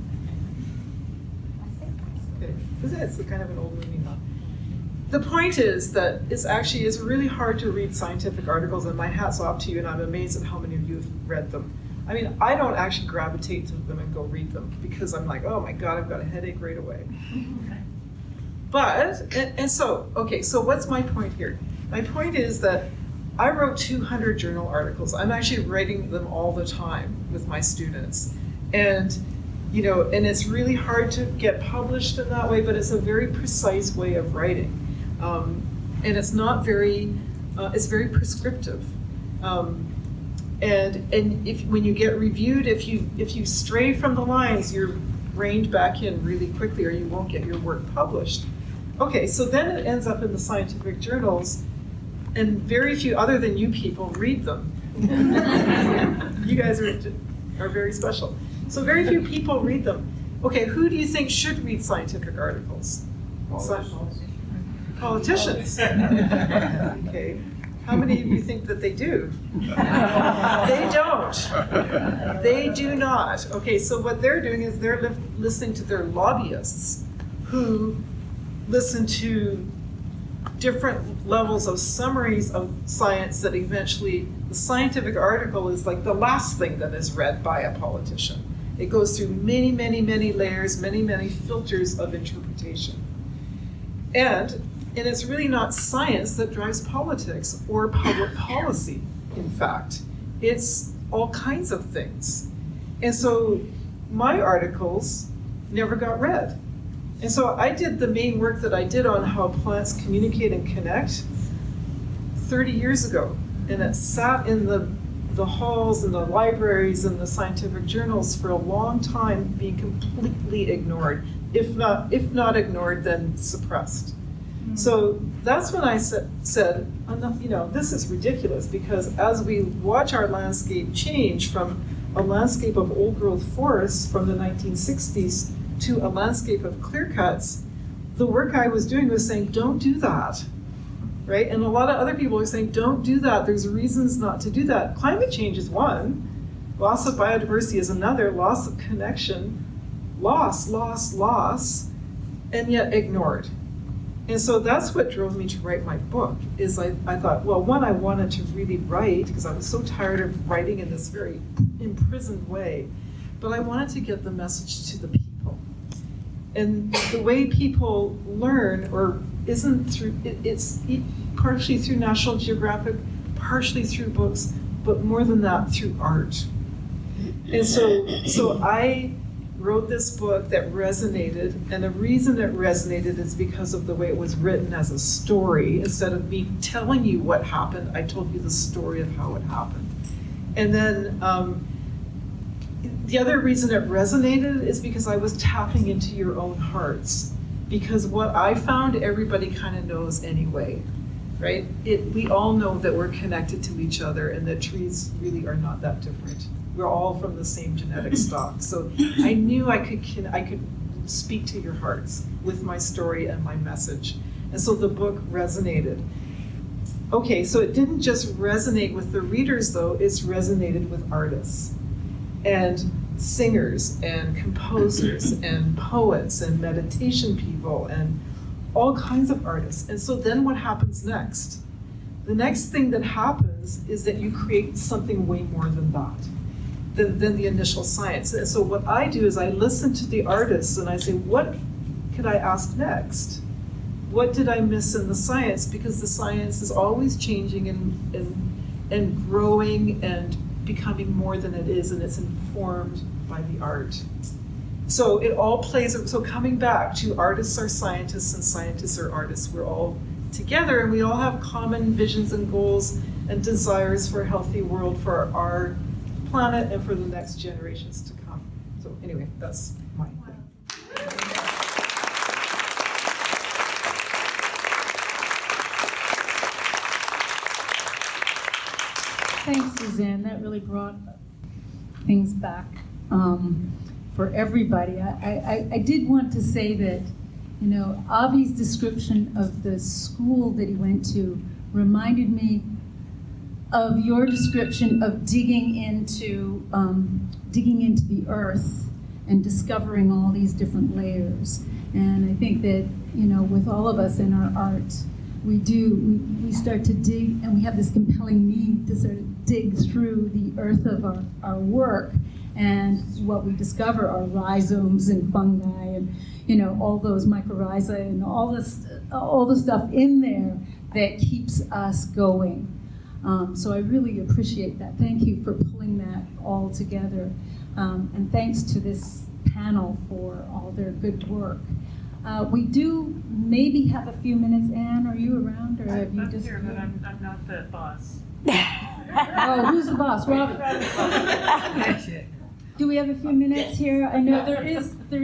Okay, it's kind of an old movie now. The point is that it's really hard to read scientific articles, and my hat's off to you, and I'm amazed at how many of you have read them. I mean, I don't actually gravitate to them and go read them because I'm like, oh my God, I've got a headache right away. But, so what's my point here? My point is that I wrote 200 journal articles. I'm actually writing them all the time with my students. And, and it's really hard to get published in that way, but it's a very precise way of writing. And it's not very, it's very prescriptive. And when you get reviewed, if you stray from the lines, you're reined back in really quickly, or you won't get your work published. Okay, so then it ends up in the scientific journals, and very few other than you people read them. You guys are very special. So very few people read them. Okay, who do you think should read scientific articles? Politicians. Okay. How many of you think that they do? They don't. They do not. Okay, so what they're doing is they're listening to their lobbyists who listen to different levels of summaries of science that eventually, the scientific article is like the last thing that is read by a politician. It goes through many, many, many layers, many, many filters of interpretation. And it's really not science that drives politics or public policy, in fact. It's all kinds of things. And so my articles never got read. And so I did the main work that I did on how plants communicate and connect 30 years ago. And it sat in the halls and the libraries and the scientific journals for a long time, being completely ignored. If not ignored, then suppressed. So that's when I said, this is ridiculous, because as we watch our landscape change from a landscape of old-growth forests from the 1960s to a landscape of clear-cuts, the work I was doing was saying, don't do that, right? And a lot of other people are saying, don't do that. There's reasons not to do that. Climate change is one. Loss of biodiversity is another. Loss of connection. Loss, and yet ignored. And so that's what drove me to write my book, is I thought, well, one, I wanted to really write, because I was so tired of writing in this very imprisoned way, but I wanted to get the message to the people. And the way people learn, isn't through, it's partially through National Geographic, partially through books, but more than that, through art. And so I wrote this book that resonated, and the reason it resonated is because of the way it was written as a story. Instead of me telling you what happened, I told you the story of how it happened. And then the other reason it resonated is because I was tapping into your own hearts. Because what I found, everybody kind of knows anyway, right? We all know that we're connected to each other, and that trees really are not that different. We're all from the same genetic stock. So I knew I could speak to your hearts with my story and my message. And so the book resonated. Okay, so it didn't just resonate with the readers, though, it's resonated with artists and singers and composers and poets and meditation people and all kinds of artists. And so then what happens next? The next thing that happens is that you create something way more than that. Than the initial science. And so what I do is I listen to the artists and I say, what could I ask next? What did I miss in the science? Because the science is always changing and growing and becoming more than it is, and it's informed by the art. So it all plays, so coming back to artists are scientists and scientists are artists, we're all together and we all have common visions and goals and desires for a healthy world for our planet and for the next generations to come. So anyway, that's my thing. Thanks, Suzanne. That really brought things back for everybody. I did want to say that, Avi's description of the school that he went to reminded me of your description of digging into the earth and discovering all these different layers. And I think that, you know, with all of us in our art, we start to dig, and we have this compelling need to sort of dig through the earth of our work. And what we discover are rhizomes and fungi and, you know, all those mycorrhiza and all the stuff in there that keeps us going. So I really appreciate that. Thank you for pulling that all together. And thanks to this panel for all their good work. We do maybe have a few minutes. Anne, are you around, or have you just? I'm here, but I'm not the boss. Oh, who's the boss? Robbie. Do we have a few minutes here? I know there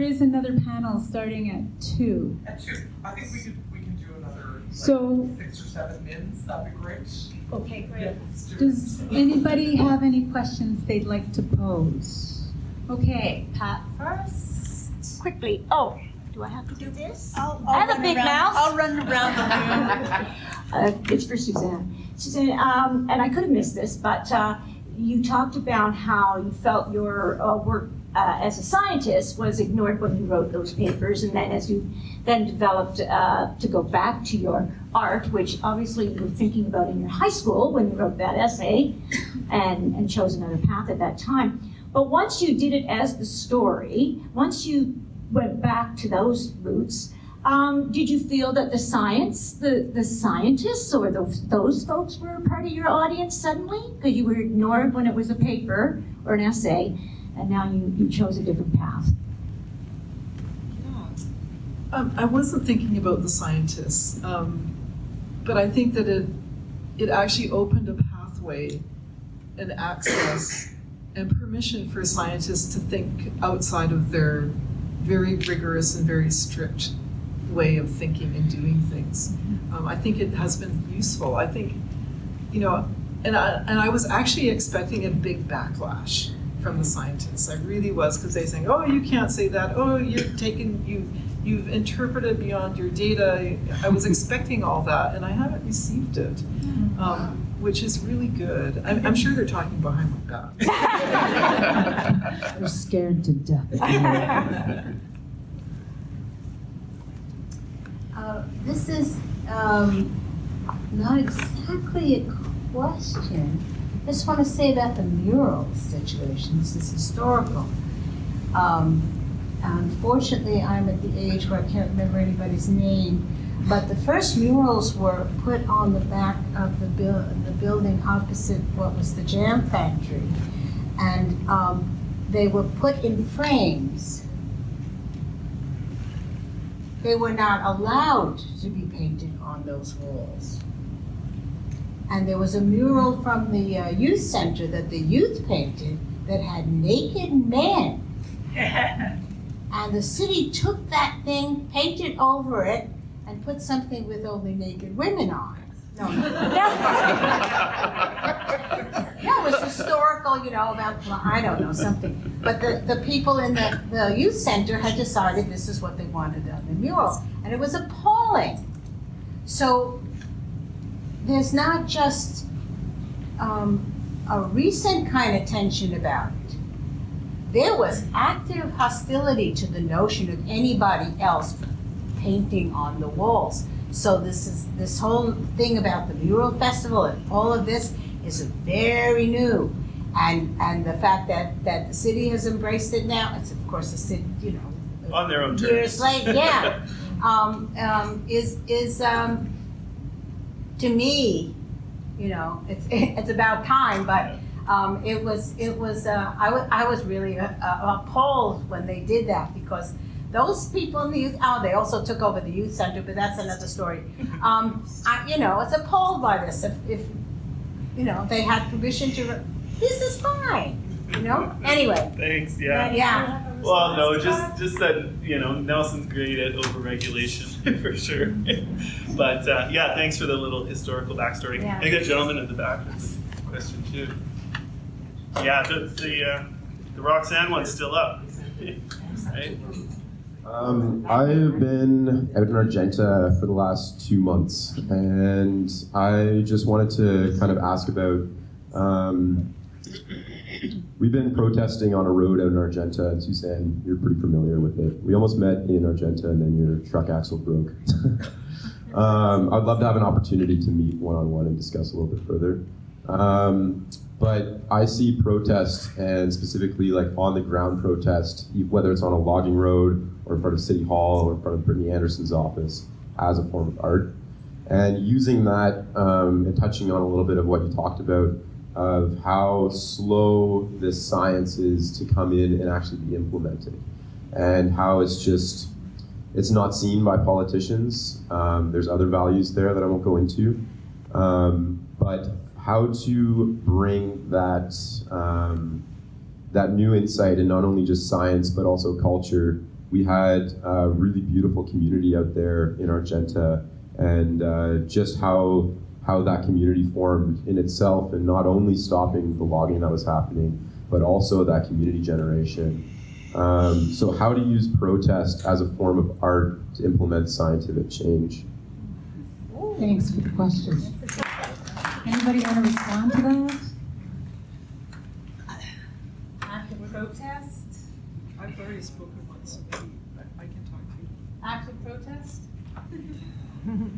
is another panel starting at 2. At 2. I think we can do another So 6 or 7 minutes. That'd be great. okay, great. Yeah, let's do it. Does anybody have any questions they'd like to pose? Okay, Pat first. Quickly. Oh, do I have to do this? I'll I have a run big around- mouth. I'll run around the room. It's for Suzanne. Suzanne, and I could have missed this, but you talked about how you felt your work as a scientist was ignored when you wrote those papers, and then as you then developed to go back to your art, which obviously you were thinking about in your high school when you wrote that essay, and chose another path at that time. But once you did it as the story, once you went back to those roots, did you feel that the scientists or those folks were part of your audience suddenly? Because you were ignored when it was a paper or an essay, and now you chose a different path. I wasn't thinking about the scientists, but I think that it actually opened a pathway and access and permission for scientists to think outside of their very rigorous and very strict way of thinking and doing things. I think it has been useful. I think, you know, and I was actually expecting a big backlash from the scientists. I really was, because they're saying, oh, you can't say that. Oh, you've interpreted beyond your data. I was expecting all that, and I haven't received it, which is really good. I'm sure they're talking behind my back. They're scared to death. This is not exactly a question. I just want to say about the mural situation. This is historical. Unfortunately, I'm at the age where I can't remember anybody's name, but the first murals were put on the back of the building opposite what was the jam factory, and they were put in frames. They were not allowed to be painted on those walls. And there was a mural from the youth center that the youth painted that had naked men. And the city took that thing, painted over it, and put something with only naked women on it. No. Yeah, it was historical, you know, about, well, I don't know, something. But the people in the youth center had decided this is what they wanted on the mural. And it was appalling. So there's not just a recent kind of tension about it. There was active hostility to the notion of anybody else painting on the walls. So this whole thing about the mural festival and all of this is very new. And the fact that the city has embraced it now, it's of course a city, you know, On their own terms. years later, yeah, is to me, you know, it's about time. But I was really appalled when they did that, because those people in the youth, they also took over the youth center, but that's another story. You know, it's appalled by this. If you know, they had permission to, this is fine, you know? Anyway. Thanks, yeah. Yeah. Well, no, just that, you know, Nelson's great at overregulation, for sure. But, yeah, thanks for the little historical backstory. Yeah. I think that gentleman in the back has a question, too. Yeah, the Roxanne one's still up, right? I've been out in Argenta for the last 2 months, and I just wanted to kind of ask about We've been protesting on a road out in Argenta, and Suzanne, you're pretty familiar with it. We almost met in Argenta, and then your truck axle broke. I'd love to have an opportunity to meet one-on-one and discuss a little bit further. But I see protest, and specifically like on-the-ground protest, whether it's on a logging road or in front of City Hall or in front of Brittany Anderson's office, as a form of art. And using that and touching on a little bit of what you talked about, of how slow this science is to come in and actually be implemented, and how it's not seen by politicians. There's other values there that I won't go into, but how to bring that that new insight, and not only just science but also culture. We had a really beautiful community out there in Argenta, and just how that community formed in itself, and not only stopping the logging that was happening, but also that community generation. So how to use protest as a form of art to implement scientific change. Thanks for the question. Anybody want to respond to that? Active protest? I've already spoken once, so maybe I can talk to you. Active protest?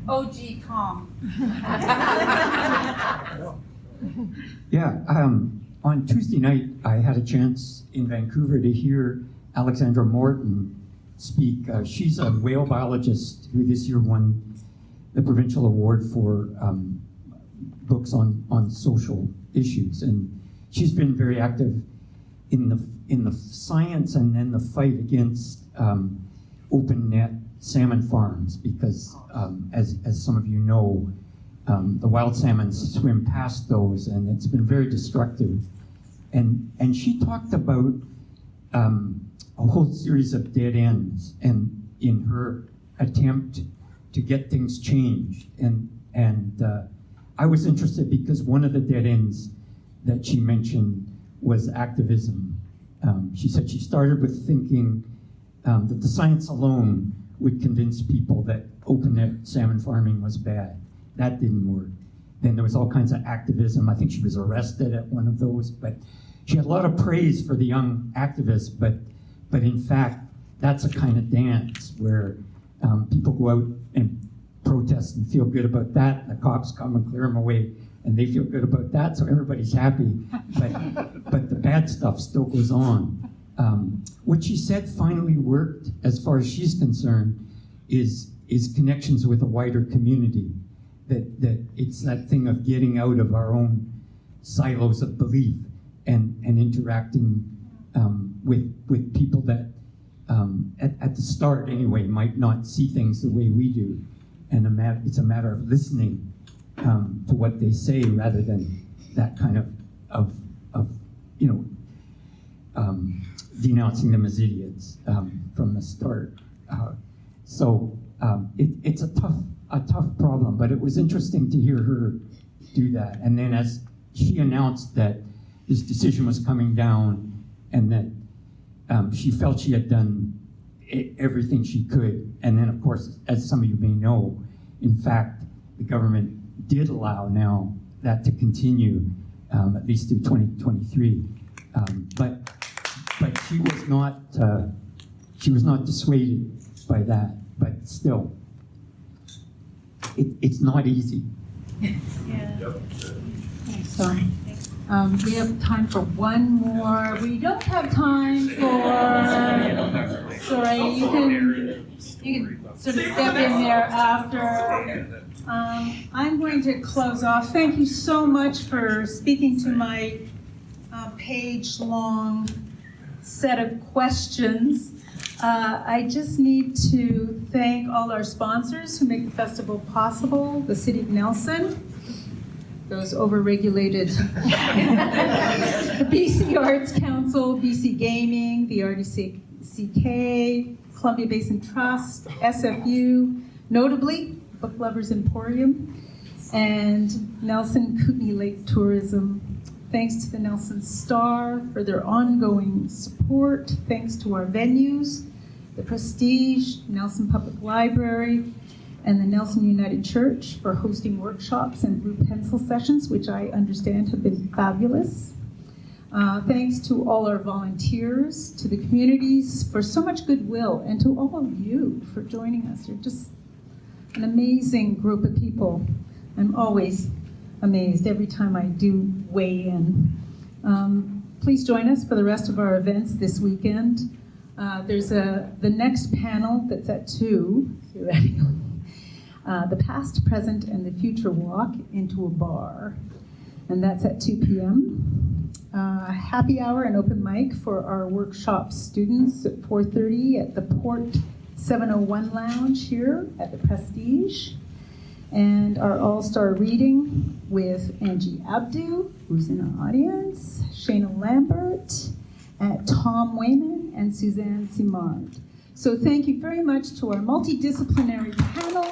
OG calm. Yeah, on Tuesday night, I had a chance in Vancouver to hear Alexandra Morton speak. She's a whale biologist who this year won the provincial award for books on social issues, and she's been very active in the science and then the fight against open net salmon farms, because as some of you know, the wild salmon swim past those, and it's been very destructive. And she talked about a whole series of dead ends, and in her attempt to get things changed. And I was interested because one of the dead ends that she mentioned was activism. She said she started with thinking that the science alone would convince people that open net salmon farming was bad. That didn't work. Then there was all kinds of activism. I think she was arrested at one of those, but she had a lot of praise for the young activists, but in fact, that's a kind of dance where people go out and protest and feel good about that, and the cops come and clear them away, and they feel good about that, so everybody's happy, but the bad stuff still goes on. What she said finally worked, as far as she's concerned, is connections with a wider community. That it's that thing of getting out of our own silos of belief and interacting with people that at the start anyway might not see things the way we do, and it's a matter of listening to what they say rather than that kind of denouncing them as idiots from the start. So it's a tough problem, but it was interesting to hear her do that. And then as she announced that this decision was coming down, and that she felt she had done everything she could. And then, of course, as some of you may know, in fact, the government did allow now that to continue, at least through 2023. But she was not dissuaded by that. But still, it's not easy. Yeah. So, we have time for one more. We don't have time for, sorry, you can sort of step in there after. I'm going to close off. Thank you so much for speaking to my page-long set of questions. I just need to thank all our sponsors who make the festival possible, the City of Nelson, those overregulated, the BC Arts Council, BC Gaming, the RDCK, Columbia Basin Trust, SFU, notably Book Lovers Emporium, and Nelson Kootenay Lake Tourism. Thanks to the Nelson Star for their ongoing support. Thanks to our venues, the Prestige, Nelson Public Library, and the Nelson United Church for hosting workshops and blue pencil sessions, which I understand have been fabulous. Thanks to all our volunteers, to the communities for so much goodwill, and to all of you for joining us. You're just an amazing group of people. I'm always amazed every time I do weigh in. Please join us for the rest of our events this weekend. There's the next panel that's at 2, if you're ready. The Past, Present, and the Future Walk into a Bar, and that's at 2 p.m. Happy hour and open mic for our workshop students at 4:30 at the Port 701 Lounge here at the Prestige. And our all-star reading with Angie Abdu, who's in our audience, Shayna Lambert, Tom Wayman, and Suzanne Simard. So thank you very much to our multidisciplinary panel.